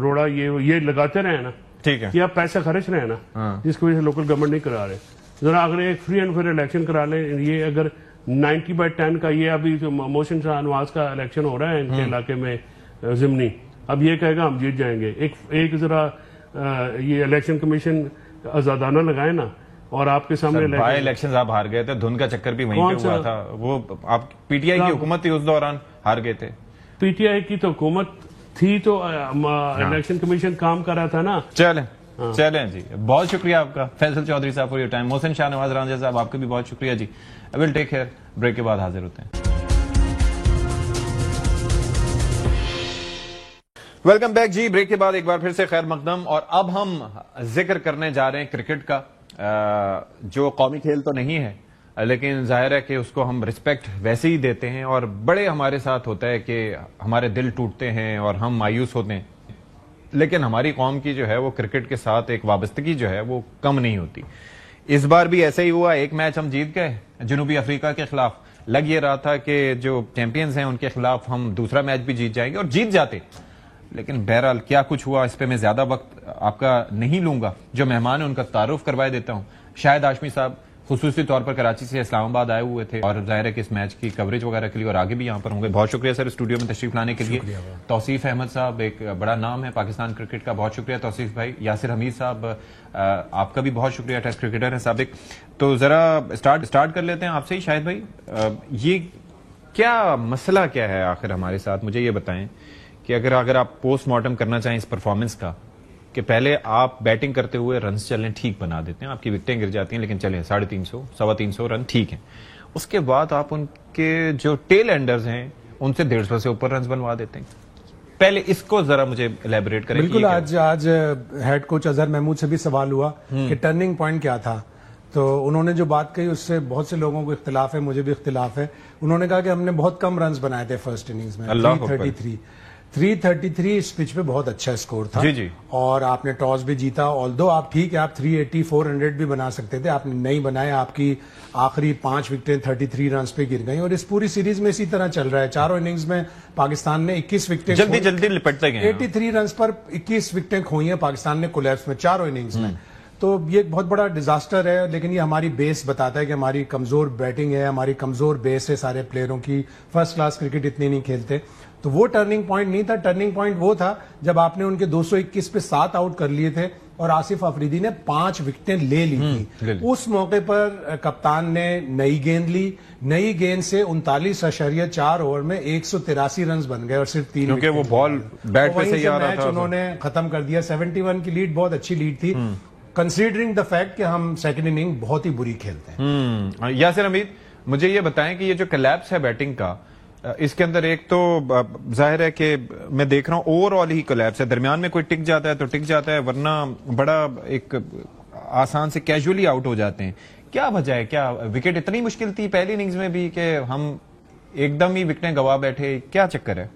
C: रोड़ा ये लगाते रहे ना, ठीक है, कि आप पैसे खर्च रहे हैं ना, जिसकी वजह से लोकल गवर्नमेंट नहीं करा रहे। जरा अगर एक फ्री एंड फेयर इलेक्शन करा ले, ये अगर 90/10 का, ये अभी जो मोहसिन शाह नवाज का इलेक्शन हो रहा है इनके इलाके में जिमनी, अब ये कहेगा हम जीत जाएंगे। एक जरा ये इलेक्शन कमीशन आजादाना लगाए ना, और आपके सामने
A: बाय इलेक्शन आप हार गए थे, धुन का चक्कर भी वहीं पे हुआ था। वो आप पीटीआई की हुकूमत थी उस दौरान, हार गए थे।
C: पीटीआई की तो हुकूमत थी तो इलेक्शन कमीशन काम कर रहा था ना।
A: चलें जी, बहुत शुक्रिया आपका फैसल चौधरी साहब for your time. Mohsin Shah Nawaz Ranjha साहब, आपका भी बहुत शुक्रिया जी। I will take care, break के बाद हाजिर होते हैं। वेलकम बैक जी, ब्रेक के बाद एक बार फिर से खैर मकदम। और अब हम जिक्र करने जा रहे हैं क्रिकेट का, जो कौमी खेल तो नहीं है, लेकिन जाहिर है कि उसको हम रिस्पेक्ट वैसे ही देते हैं, और बड़े हमारे साथ होता है कि हमारे दिल टूटते हैं और हम मायूस होते हैं, लेकिन हमारी कौम की जो है वो क्रिकेट के साथ एक वाबस्तगी जो है वो कम नहीं होती। इस बार भी ऐसा ही हुआ, एक मैच हम जीत गए जनूबी अफ्रीका के खिलाफ। लग ये रहा था कि जो चैंपियंस हैं उनके खिलाफ हम दूसरा मैच भी जीत जाएंगे, और जीत जाते। लेकिन बहरहाल क्या कुछ हुआ, इस पे मैं ज्यादा वक्त आपका नहीं लूंगा। जो मेहमान है उनका तारुफ करवाए देता हूं। शाहिद हाशमी साहब खुसूसी तौर पर कराची से इस्लामाबाद आए हुए थे, और जाहिर है कि इस मैच की कवरेज वगैरह के लिए, और आगे भी यहाँ पर होंगे। बहुत शुक्रिया सर स्टूडियो में तशरीफ लाने के लिए। तौसीफ अहमद साहब, एक बड़ा नाम है पाकिस्तान क्रिकेट का, बहुत शुक्रिया तौसीफ भाई। यासिर हमीद साहब, आपका भी बहुत शुक्रिया, टेस्ट क्रिकेटर है साबिक। तो जरा स्टार्ट कर लेते हैं आपसे ही शाहिद भाई। ये क्या मसला क्या है आखिर हमारे साथ, मुझे ये बताएं कि अगर आप पोस्टमार्टम करना चाहें इस परफॉर्मेंस का, कि पहले आप बैटिंग करते हुए रन्स चलें ठीक बना देते हैं, आपकी विकेटें गिर जाती हैं, लेकिन चलें 350 325 रन ठीक है। उसके बाद आप उनके जो टेल एंडर्स हैं उनसे 150 से ऊपर रन बनवा देते हैं। पहले इसको जरा मुझे इलेबोरेट करें।
F: बिल्कुल, आज हेड कोच अजहर महमूद से भी सवाल हुआ कि टर्निंग पॉइंट क्या था, तो उन्होंने जो बात कही उससे बहुत से लोगों को इख्तिलाफ है, मुझे भी इख्तिलाफ है। उन्होंने कहा कि हमने बहुत कम रन बनाए थे फर्स्ट इनिंग्स में, 333 इस पिच पे बहुत अच्छा स्कोर था।
A: जी जी।
F: और आपने टॉस भी जीता, ऑल्दो आप ठीक है, आप 380 400 भी बना सकते थे, आपने नहीं बनाया। आपकी आखिरी 5 विकेटें 33 रन पे गिर गई, और इस पूरी सीरीज में इसी तरह चल रहा है। चारों इनिंग्स में पाकिस्तान ने 21 विकेटें
A: जल्दी लिपटते गए,
F: 83 रन पर 21 विकेटें खोई हैं पाकिस्तान ने कोलैप्स में चारों इनिंग्स में। तो ये बहुत बड़ा डिजास्टर है, लेकिन ये हमारी बेस बताता है कि हमारी कमजोर बैटिंग है, हमारी कमजोर बेस है सारे प्लेयरों की, फर्स्ट क्लास क्रिकेट इतनी नहीं खेलते। तो वो टर्निंग पॉइंट नहीं था। टर्निंग पॉइंट वो था जब आपने उनके 221 पे 7 आउट कर लिए थे, और आसिफ अफरीदी ने 5 विकेटें ले ली थी। उस मौके पर कप्तान ने नई गेंद ली, नई गेंद से 39.4 ओवर में 183 रन बन गए, और सिर्फ 3
A: क्योंकि वो बॉल बैट पे से ही आ रहा था,
F: उन्होंने खत्म कर दिया। 71 की लीड बहुत अच्छी लीड थी, कंसीडरिंग द फैक्ट कि हम सेकंड इनिंग बहुत ही बुरी खेलते हैं।
A: यासिर हमीद, मुझे ये बताएं कि ये जो कोलैप्स है बैटिंग का, इसके अंदर एक तो जाहिर है कि मैं देख रहा हूं ओवरऑल ही कोलैप्स है। दरमियान में कोई टिक जाता है तो टिक जाता है, वरना बड़ा एक आसान से कैजुअली आउट हो जाते हैं। क्या वजह है? क्या विकेट इतनी मुश्किल थी पहली इनिंग्स में भी कि हम एकदम ही विकेटें गवा बैठे? क्या चक्कर है?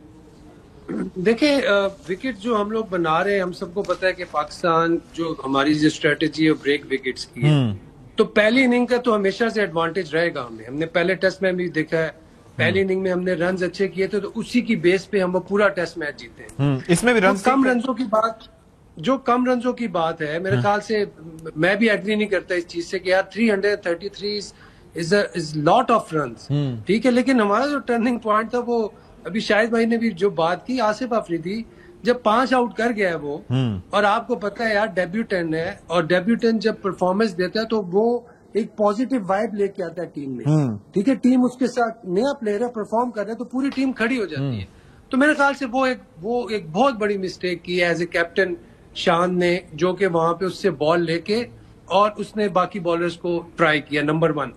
G: देखिए, विकेट जो हम लोग बना रहे हैं, हम सबको पता है कि पाकिस्तान जो हमारी जो स्ट्रेटेजी है ब्रेक विकेट्स की है, तो पहली इनिंग का तो हमेशा से एडवांटेज रहेगा। हमने पहले टेस्ट में भी देखा है पहली इनिंग में हमने रन अच्छे किए थे, तो उसी की बेस पे हम वो पूरा टेस्ट मैच जीते हैं।
A: इसमें भी रन
G: कम रनों की बात, जो कम रनों की बात है, मेरे ख्याल से मैं भी एग्री नहीं करता इस चीज से कि यार 333 इज लॉट ऑफ रन्स, ठीक है, लेकिन हमारा जो टर्निंग पॉइंट था वो अभी शाहिद भाई ने भी जो बात की, आसिफ अफरीदी जब 5 आउट कर गया है वो, और आपको पता है यार डेब्यूटेंट है, और डेब्यूटेंट जब परफॉर्मेंस देता है तो वो एक पॉजिटिव वाइब लेके आता है टीम में, ठीक है, टीम उसके साथ नया प्लेयर है, परफॉर्म कर रहा है तो पूरी टीम खड़ी हो जाती है। तो मेरे ख्याल से वो एक बहुत बड़ी मिस्टेक की है एज ए कैप्टन शान ने, जो कि वहां पे उससे बॉल लेके और उसने बाकी बॉलर्स को ट्राई किया, नंबर 1।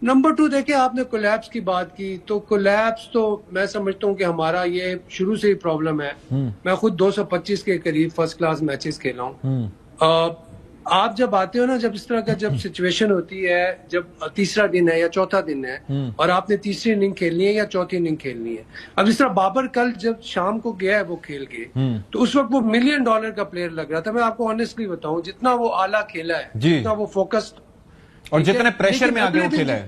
G: नंबर 2 देखे आपने कोलैप्स की बात की, तो कोलैप्स तो मैं समझता हूँ कि हमारा ये शुरू से ही प्रॉब्लम है। मैं खुद 225 के करीब फर्स्ट क्लास मैचेस खेला हूँ। आप जब आते हो ना, जब इस तरह का जब सिचुएशन होती है, जब तीसरा दिन है या चौथा दिन है और आपने तीसरी इनिंग खेलनी है या चौथी इनिंग खेलनी है, अब जिस तरह बाबर कल जब शाम को गया है वो खेल के, तो उस वक्त वो $1 मिलियन का प्लेयर लग रहा था। मैं आपको ऑनेस्टली बताऊं, जितना वो आला खेला है, जितना वो फोकस्ड
A: और जितने प्रेशर में आगे वो खेला है,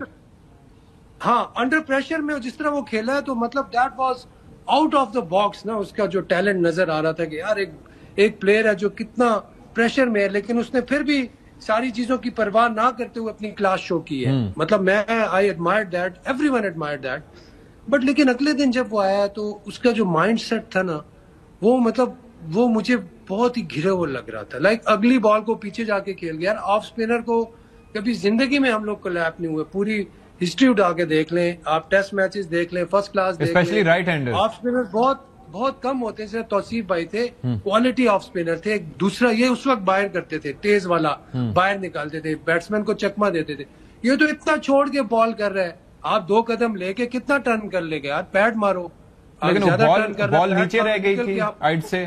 G: हाँ, अंडर प्रेशर में जिस तरह वो खेला है, तो मतलब that was out of the box ना। उसका जो टैलेंट नजर आ रहा था कि यार एक प्लेयर है जो कितना प्रेशर में है, लेकिन उसने फिर भी सारी चीजों की परवाह ना करते हुए अपनी क्लास शो की है। मतलब मैं I admire that, everyone admire that, but लेकिन अगले दिन जब वो आया तो उसका जो माइंड सेट था ना, वो मतलब वो मुझे बहुत ही घिरे हुए लग रहा था। लाइक अगली बॉल को पीछे जाके खेल गया। ऑफ स्पिनर को कभी जिंदगी में हम लोग कोलैप नहीं हुए। पूरी हिस्ट्री उठा के देख लें, आप टेस्ट मैचेस देख लें, फर्स्ट क्लास देख लें,
A: specially right hander
G: off spinner बहुत बहुत कम होते हैं। तौसीफ भाई थे, क्वालिटी ऑफ स्पिनर थे। दूसरा ये उस वक्त बायर करते थे, तेज वाला बायर निकालते थे, बैट्समैन को चकमा देते थे। ये तो इतना छोड़ के बॉल कर रहा है, आप 2 कदम लेके कितना टर्न कर लेगा यार, पैड मारो।
A: लेकिन बॉल नीचे रह गई थी साइड से।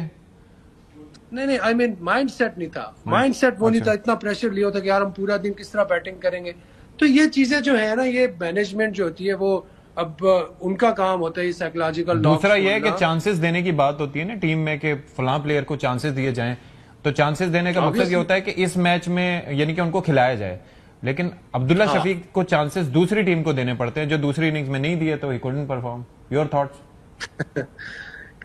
G: नहीं, आई मीन माइंड सेट नहीं था, माइंड सेट वो नहीं था, इतना प्रेशर लिया था कि यार हम पूरा दिन किस तरह बैटिंग करेंगे। तो ये चीजें जो है ना, ये मैनेजमेंट जो होती है वो अब उनका काम होता है साइकोलॉजिकल।
A: दूसरा ये है कि चांसेस देने की बात होती है ना टीम में, कि फलां प्लेयर को चांसेस दिए जाएं, तो चांसेस देने का मकसद ये होता है कि इस मैच में यानी कि उनको खिलाया जाए। लेकिन अब्दुल्ला शफीक को चांसेस दूसरी टीम को देने पड़ते हैं, जो दूसरी इनिंग्स में नहीं दिए, तो he couldn't perform. Your thoughts?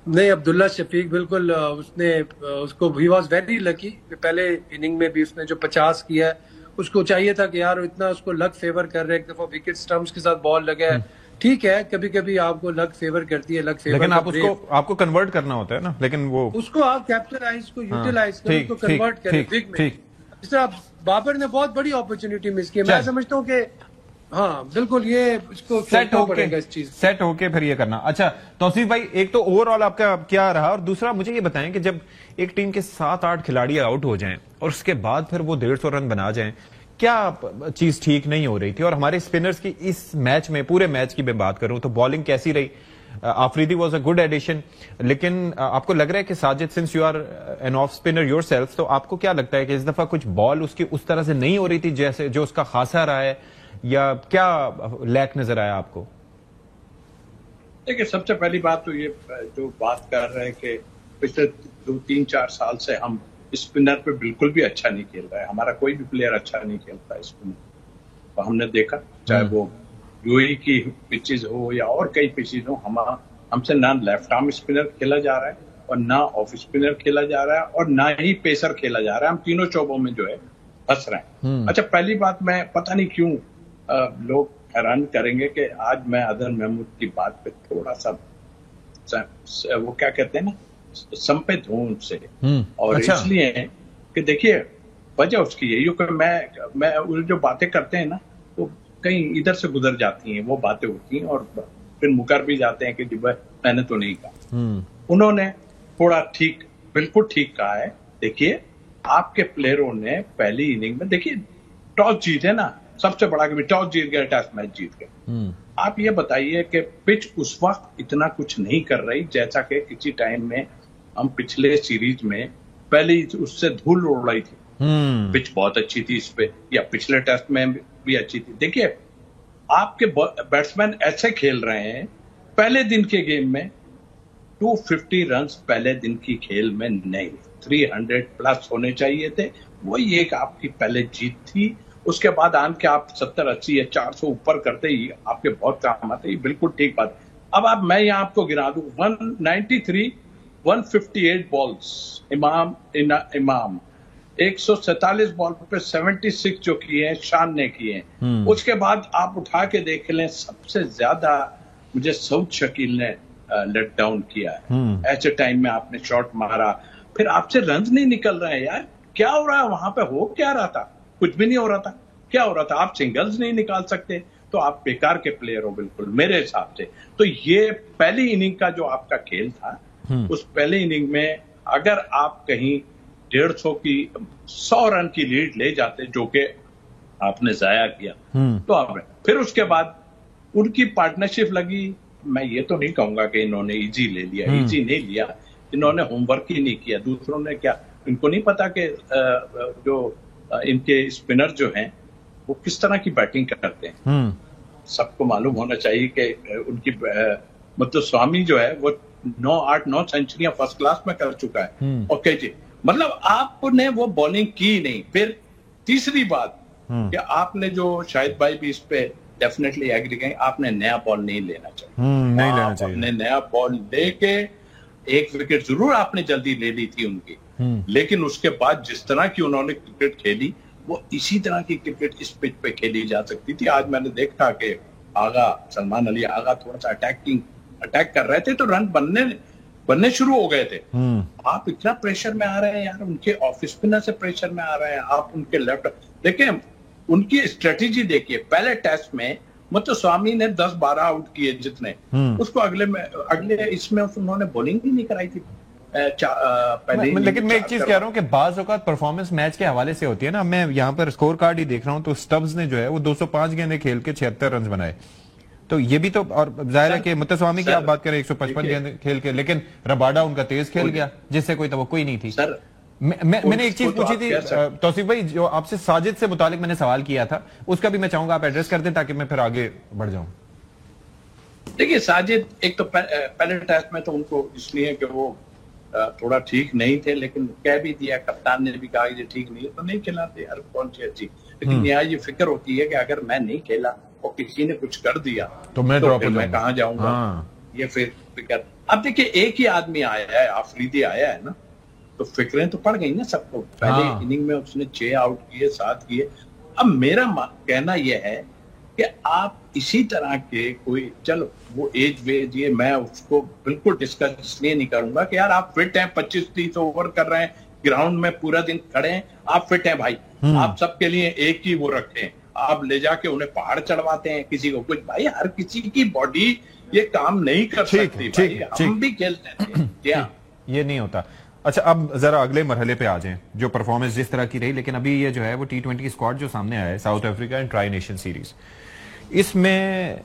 G: नहीं, अब्दुल्ला शफीक बिल्कुल उसको ही वॉज वेरी लकी। पहले इनिंग में भी उसने जो 50 किया है, उसको चाहिए था कि यार इतना उसको लक फेवर कर रहे, एक दफा विकेट स्टंप्स के साथ बॉल लगा है। ठीक है, कभी कभी आपको लक फेवर करती है, लक फेवर,
A: लेकिन आपको कन्वर्ट करना होता है ना, लेकिन वो उसको
G: आप कैपिटलाइज को यूटिलाइज करें, उसको कन्वर्ट करें बिग में। इस तरह बाबर ने बहुत बड़ी अपॉर्चुनिटी मिस की। मैं समझता हूँ कि हाँ बिल्कुल ये इसको
A: सेट होके इस चीज सेट होके फिर ये करना। अच्छा तौसीफ भाई, एक तो ओवरऑल आपका क्या रहा, और दूसरा मुझे ये बताएं कि जब एक टीम के 7-8 खिलाड़ी आउट हो जाएं और उसके बाद फिर वो 150 रन बना जाएं, क्या चीज ठीक नहीं हो रही थी? और हमारे स्पिनर्स की इस मैच में, पूरे मैच की मैं बात करूं तो बॉलिंग कैसी रही? Afridi was a good addition, लेकिन आपको लग रहा है कि Sajid, since you are an off spinner yourself, तो आपको क्या लगता है कि इस दफा कुछ बॉल उसकी उस तरह से नहीं हो रही थी जैसे जो उसका खासा रहा है, या क्या लैक नजर आया आपको?
H: देखिए, सबसे पहली बात तो ये जो बात कर रहे हैं कि पिछले 2-3-4 साल से हम स्पिनर पे बिल्कुल भी अच्छा नहीं खेल रहा है। हमारा कोई भी प्लेयर अच्छा नहीं खेलता है स्पिनर। तो हमने देखा, चाहे वो यूएई की पिचेज हो या और कई पिचेज हो, हमसे ना लेफ्ट आर्म स्पिनर खेला जा रहा है और ना ऑफ स्पिनर खेला जा रहा है और ना ही पेसर खेला जा रहा है। हम तीनों शोबों में जो है फंस रहे हैं। अच्छा, पहली बात, मैं पता नहीं क्यों लोग हैरान करेंगे कि आज मैं अदर महमूद की बात पे थोड़ा सा वो क्या कहते हैं ना, संपित हूं उनसे। और
A: अच्छा।
H: इसलिए कि देखिए, वजह उसकी यही हो कि मैं जो बातें करते हैं ना, तो कहीं इधर से गुजर जाती हैं, वो बातें होती हैं और फिर मुकर भी जाते हैं कि जी मैंने तो नहीं कहा। उन्होंने थोड़ा बिल्कुल ठीक कहा है। देखिए, आपके प्लेयरों ने पहली इनिंग में, देखिए टॉस जीते ना, सबसे बड़ा कि टॉस जीत गए, टेस्ट मैच जीत गए। आप ये बताइए कि पिच उस वक्त इतना कुछ नहीं कर रही जैसा कि किसी टाइम में हम पिछले सीरीज में पहले उससे धूल उड़ रही थी। पिच बहुत अच्छी थी इस पे, या पिछले टेस्ट में भी अच्छी थी। देखिए, आपके बैट्समैन ऐसे खेल रहे हैं, पहले दिन के गेम में 250 रन पहले दिन की खेल में नहीं, 300 प्लस होने चाहिए थे। वही एक आपकी पहले जीत थी, उसके बाद आन के आप 70-80 या 400 ऊपर करते ही आपके बहुत काम आते हैं, बिल्कुल ठीक बात। अब मैं यहाँ आपको गिरा दूं, 193 158 बॉल्स इमाम 147 बॉल पे 76 जो किए हैं शान ने किए हैं। उसके बाद आप उठा के देख लें, सबसे ज्यादा मुझे सऊद शकील ने लेट डाउन किया है। ऐसे टाइम में आपने शॉट मारा, फिर आपसे रन नहीं निकल रहे हैं यार, क्या हो रहा है वहां पे? हो क्या रहा था? कुछ भी नहीं हो रहा था। क्या हो रहा था? आप सिंगल्स नहीं निकाल सकते तो आप बेकार के प्लेयर हो बिल्कुल मेरे हिसाब से। तो ये पहली इनिंग का जो आपका खेल था, उस पहले इनिंग में अगर आप कहीं 150 की 100 रन की लीड ले जाते, जो कि आपने जाया किया, तो आपने फिर उसके बाद उनकी पार्टनरशिप लगी। मैं ये तो नहीं कहूंगा कि इन्होंने इजी ले लिया, इजी नहीं लिया, इन्होंने होमवर्क ही नहीं किया। दूसरों ने क्या, इनको नहीं पता कि जो इनके स्पिनर जो हैं वो किस तरह की बैटिंग करते हैं। सबको मालूम होना चाहिए कि उनकी मतलब स्वामी जो है वो 9 सेंचुरियां फर्स्ट क्लास में कर चुका है। ओके जी, मतलब आपने वो बॉलिंग की नहीं। फिर तीसरी बात कि आपने जो शाहिद भाई भी इस पे डेफिनेटली एग्री करेंगे, आपने नया बॉल नहीं लेना चाहिए।
A: नहीं लेना चाहिए।
H: आपने नया बॉल लेके एक विकेट जरूर आपने जल्दी ले ली थी उनकी, लेकिन उसके बाद जिस तरह की उन्होंने क्रिकेट खेली, वो इसी तरह की क्रिकेट इस पिच पे खेली जा सकती थी। आज मैंने देखा कि सलमान अली आगा थोड़ा सा अटैक कर रहे थे तो रन बनने शुरू हो गए थे। आप इतना प्रेशर में आ रहे हैं यार, उनके ऑफ स्पिनर से प्रेशर में आ रहे हैं आप, उनके लेफ्ट देखिए, उनकी स्ट्रेटेजी देखिए। पहले टेस्ट में मतलब स्वामी ने 10-12 आउट किए जितने, उसको अगले इसमें उन्होंने बॉलिंग ही नहीं कराई थी पहले।
A: लेकिन मैं एक चीज कह रहा हूं कि बाज औकात परफॉर्मेंस मैच के हवाले से होती है ना। मैं यहाँ पर स्कोर कार्ड ही देख रहा हूं तो स्टब्स ने जो है वो 205 गेंदें खेल के 76 रन बनाए। तो ये भी तो, और जाहिर है कि मुत्तस्वामी की आप बात करें 155 गेंद खेल के, लेकिन रबाडा उनका तेज खेल गया जिससे कोई तवक्को ही नहीं थी।
H: सर
A: मैंने एक चीज पूछी थी तौसीफ भाई, जो आपसे साजिद से मुतालिक मैंने सवाल किया था, उसका भी मैं चाहूंगा आप एड्रेस कर दें ताकि मैं फिर आगे बढ़ जाऊं।
H: देखिए साजिद, एक तो पहले टेस्ट में तो उनको इसलिए कि वो थोड़ा ठीक नहीं थे, लेकिन कह भी दिया, कप्तान ने भी कहा ये ठीक नहीं है तो नहीं खिलाते यार, कौन सी अच्छी। लेकिन यहाँ ये फिक्र होती है कि अगर मैं नहीं खेला और किसी ने कुछ कर दिया तो मैं कहाँ जाऊंगा। ये फिर फिक्र। अब देखिए एक ही आदमी आया है, आफरीदी आया है ना, तो फिक्रें तो पड़ गई ना सबको। पहले इनिंग में उसने 6 आउट किए, 7 किए। अब मेरा कहना यह है कि आप इसी तरह के कोई, चलो वो एज वेज ये मैं उसको बिल्कुल डिस्कस इसलिए नहीं करूंगा कि यार आप फिट हैं, 25-30 ओवर कर रहे हैं, ग्राउंड में पूरा दिन खड़े हैं, आप फिट हैं भाई, आप सबके लिए एक ही वो रखते हैं, आप ले जाके उन्हें पहाड़ चढ़वाते हैं किसी को कुछ। भाई हर किसी की बॉडी ये काम नहीं कर सकती भाई, हम भी खेलते हैं क्या,
A: ये नहीं होता। अच्छा, अब जरा अगले मरहले पे आ जाएं, जो परफॉर्मेंस जिस तरह की रही, लेकिन अभी ये जो है वो T20 स्क्वाड जो सामने आया है, south Africa and tri nation series, इसमें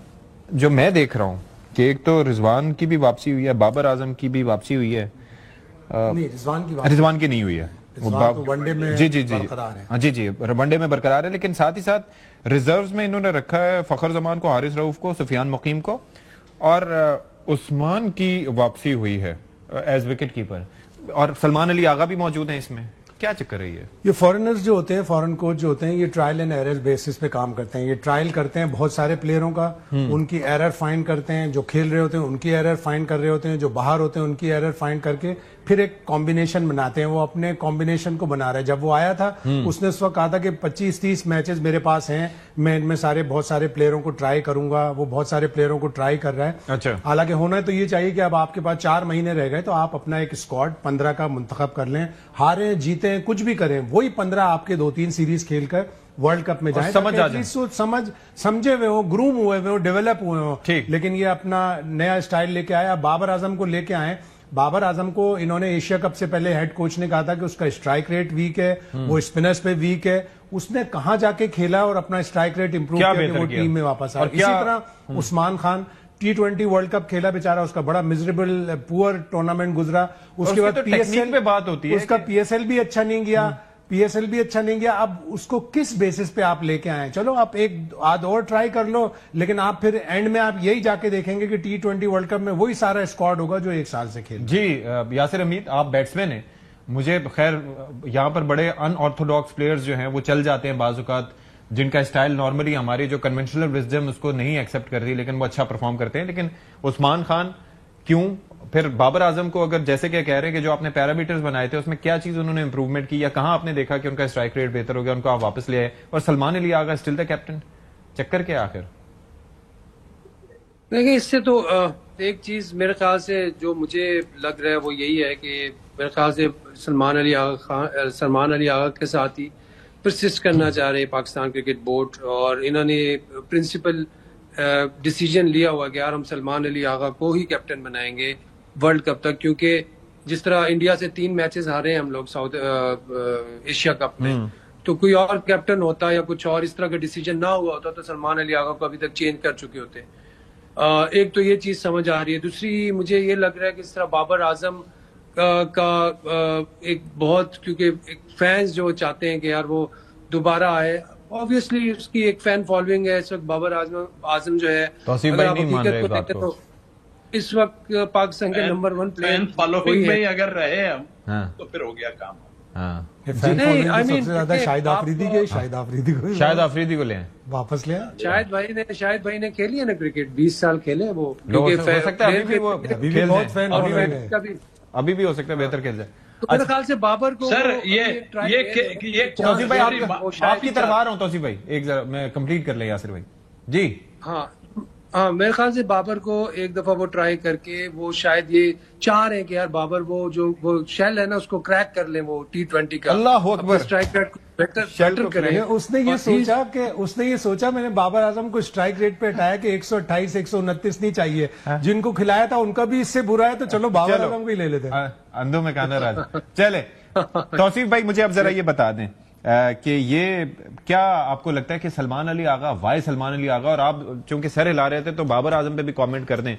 A: जो मैं देख रहा हूं कि एक तो रिजवान की भी वापसी हुई है, बाबर आजम की भी वापसी हुई है,
F: नहीं
A: रिजवान की नहीं हुई है,
F: वनडे में
A: जी वनडे में बरकरार है, लेकिन साथ ही साथ रिजर्व्स में इन्होंने रखा है फखर जमान को, हारिस रऊफ को, सुफियान मुकीम को, और उस्मान की वापसी हुई है एज विकेट कीपर, और सलमान अली आगा भी मौजूद हैं इसमें। क्या चक्कर है ये
F: फॉरेनर्स जो होते हैं, फॉरेन कोच जो होते हैं, ये ट्रायल एंड एरर बेसिस पे काम करते हैं। ये ट्रायल करते हैं बहुत सारे प्लेयरों का, उनकी एरर फाइंड करते हैं, जो खेल रहे होते हैं उनकी एरर फाइंड कर रहे होते हैं, जो बाहर होते हैं उनकी एरर फाइंड करके फिर एक कॉम्बिनेशन बनाते हैं। वो अपने कॉम्बिनेशन को बना रहे हैं। जब वो आया था उसने उस वक्त कहा था कि 25-30 मैचेस मेरे पास हैं, मैं इनमें बहुत सारे प्लेयरों को ट्राई करूंगा। वो बहुत सारे प्लेयरों को ट्राई कर रहा है।
A: अच्छा,
F: हालांकि होना तो ये चाहिए कि अब आपके पास 4 महीने रह गए तो आप अपना एक स्क्वाड 15 का मुंतखब कर लें, हारे जीते कुछ भी करें, वही 15 आपके 2-3 सीरीज खेलकर वर्ल्ड कप में जाए, समझे हुए हो, ग्रूम हुए हो, डेवलप हुए हो। लेकिन ये अपना नया स्टाइल लेके आया। बाबर आजम को लेके आए। बाबर आजम को इन्होंने एशिया कप से पहले हेड कोच ने कहा था कि उसका स्ट्राइक रेट वीक है, वो स्पिनर्स पे वीक है। उसने कहां जाके खेला और अपना स्ट्राइक रेट इंप्रूव किया, वो टीम में वापस आया। इसी तरह Usman Khan T20 world cup खेला बेचारा, उसका बड़ा मिजरेबल पुअर टूर्नामेंट गुजरा। उसके बाद
A: PSL पे बात होती है,
F: उसका PSL भी अच्छा नहीं गया, PSL भी अच्छा नहीं गया। अब उसको किस बेसिस पे आप लेके आए? चलो आप एक आध और ट्राई कर लो, लेकिन आप फिर एंड में आप यही जाके देखेंगे कि T20 वर्ल्ड कप में वही सारा स्क्वाड होगा जो 1 साल से खेल।
A: जी यासिर हमीद, आप बैट्समैन हैं, मुझे खैर यहाँ पर बड़े अनऑर्थोडॉक्स प्लेयर्स जो हैं वो चल जाते हैं बाज़ औक़ात, जिनका स्टाइल नॉर्मली हमारी जो कन्वेंशनल विजडम उसको नहीं एक्सेप्ट कर रही, लेकिन वो अच्छा परफॉर्म करते हैं। लेकिन उस्मान खान क्यों, फिर बाबर आजम को अगर जैसे कि कह रहे हैं कि जो आपने पैरामीटर्स बनाए थे उसमें क्या चीज उन्होंने इंप्रूवमेंट की, या कहां आपने देखा कि उनका स्ट्राइक रेट बेहतर हो गया, उनको आप वापस ले आए? और Salman Ali Agha still the captain, चक्कर क्या आखिर?
G: देखिए, इससे तो एक चीज मेरे ख्याल से जो मुझे लग रहा है वो यही है कि मेरे ख्याल से सलमान अली आगा के साथ ही परसिस्ट करना चाह रहे पाकिस्तान क्रिकेट बोर्ड, और इन्होंने प्रिंसिपल डिसीजन लिया हुआ कि यार हम सलमान अली आगा को ही कैप्टन बनाएंगे वर्ल्ड कप तक, क्योंकि जिस तरह इंडिया से 3 मैचेस हारे हैं हम लोग साउथ एशिया कप में, तो कोई और कैप्टन होता या कुछ और इस तरह का डिसीजन ना हुआ होता तो सलमान अली आगा को अभी तक चेंज कर चुके होते। एक तो ये चीज समझ आ रही है। दूसरी मुझे ये लग रहा है कि इस तरह बाबर आजम का एक बहुत, क्योंकि एक फैंस जो चाहते हैं कि यार वो दोबारा आए, ऑब्वियसली उसकी एक फैन फॉलोइंग है इस वक्त। बाबर आजम जो है,
A: अगर आप हकीकत को देखें तो
G: इस वक्त पाकिस्तान के नंबर 1 प्लेयर
H: फॉलोइंग में अगर रहे हम तो फिर हो गया काम।
F: सबसे ज्यादा शाहिद आफरीदी को ले वापस ले।
G: शाहिद भाई ने खेली है ना क्रिकेट, 20 साल खेले वो।
A: हो सकता है अभी भी वो
F: बहुत फैन
A: अभी भी हो सकता है बेहतर खेल जाए।
G: तो मेरे ख्याल से बाबर को
H: सर ये
A: तौसीफ भाई आपकी तरफ आ रहा हूँ। तौसीफ भाई एक जरा मैं कंप्लीट कर ले यासिर भाई जी।
G: हाँ, मेरे ख्याल से बाबर को एक दफा वो ट्राई करके, वो शायद ये चाह रहे हैं कि यार बाबर वो शेल है ना उसको क्रैक कर ले, वो T20 का
A: अल्लाह अकबर
G: स्ट्राइक रेट बेटर करें।
F: उसने ये सोचा मैंने बाबर आजम को स्ट्राइक रेट पे हटाया कि 128 129 नहीं चाहिए, जिनको खिलाया था उनका भी इससे बुरा है, तो चलो बाबर आजम को ही ले लेते हैं।
A: अंधों में काना राज। चले तौसीफ भाई मुझे अब जरा ये बता दें कि ये क्या आपको लगता है कि सलमान अली आगा, वाई सलमान अली आगा, और आप चूंकि सर हिला रहे थे तो बाबर आजम पे भी कमेंट कर दें।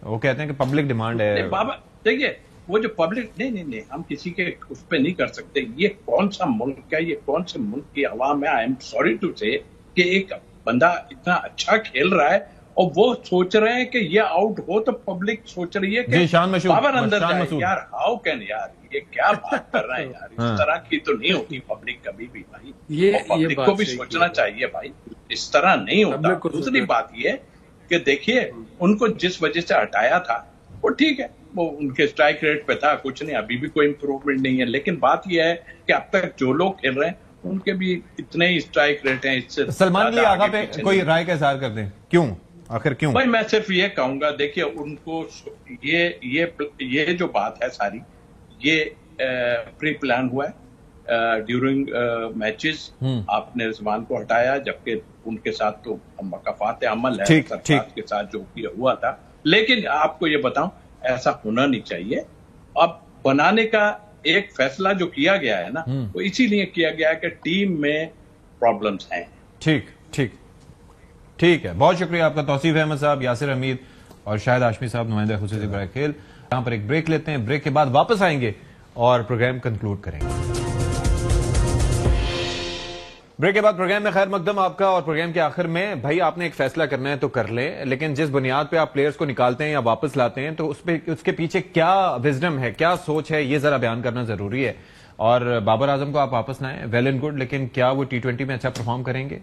A: वो कहते हैं कि पब्लिक डिमांड है।
H: बाबर देखिए, वो जो पब्लिक नहीं हम किसी के उस पर नहीं कर सकते। ये कौन सा मुल्क है, ये कौन से मुल्क की आवाम है। आई एम सॉरी टू से कि एक बंदा इतना अच्छा खेल रहा है और वो सोच रहे हैं कि ये आउट हो, तो पब्लिक सोच रही है कि बाबर अंदर जाए। यार हाउ कैन, यार ये क्या बात कर रहे हैं यार। इस तरह की तो नहीं होती पब्लिक कभी भी भाई। पब्लिक को भी सोचना चाहिए भाई, इस तरह नहीं होता। दूसरी बात ये कि देखिए, उनको जिस वजह से हटाया था वो ठीक है, वो उनके स्ट्राइक रेट पे था, कुछ नहीं, अभी भी कोई इंप्रूवमेंट नहीं है। लेकिन बात यह है कि अब तक जो लोग खेल रहे हैं उनके भी इतने ही स्ट्राइक रेट हैं। इससे
A: सलमान अली आगा पे कोई राय का इजहार कर दें, क्यों आखिर क्यों?
H: भाई मैं सिर्फ ये कहूंगा, देखिए उनको ये जो बात है सारी, ये प्री प्लान हुआ है ड्यूरिंग मैचेस। आपने रिजवान को हटाया, जबकि उनके साथ तो मकाफात अमल है सरफराज के साथ जो हुआ था। लेकिन आपको ये बताऊं, ऐसा होना नहीं चाहिए। अब बनाने का एक फैसला जो किया गया है ना, वो इसीलिए किया गया है कि टीम में प्रॉब्लम्स हैं।
A: ठीक है, बहुत शुक्रिया आपका तौसीफ अहमद साहब, यासिर हमीद और शाहिद हाशमी साहब, नुमाइंदा खुसूसी बराए खेल। यहां पर एक ब्रेक लेते हैं, ब्रेक के बाद वापस आएंगे और प्रोग्राम कंक्लूड करेंगे। ब्रेक के बाद प्रोग्राम में खैर मकदम आपका। और प्रोग्राम के आखिर में भाई आपने एक फैसला करना है तो कर ले, लेकिन जिस बुनियाद पे आप प्लेयर्स को निकालते हैं या वापस लाते हैं तो उसके पीछे क्या विजडम है, क्या सोच है, ये जरा बयान करना जरूरी है। और बाबर आजम को आप वापस लाएं, वेल एंड गुड, लेकिन क्या वो T20 में अच्छा परफॉर्म करेंगे?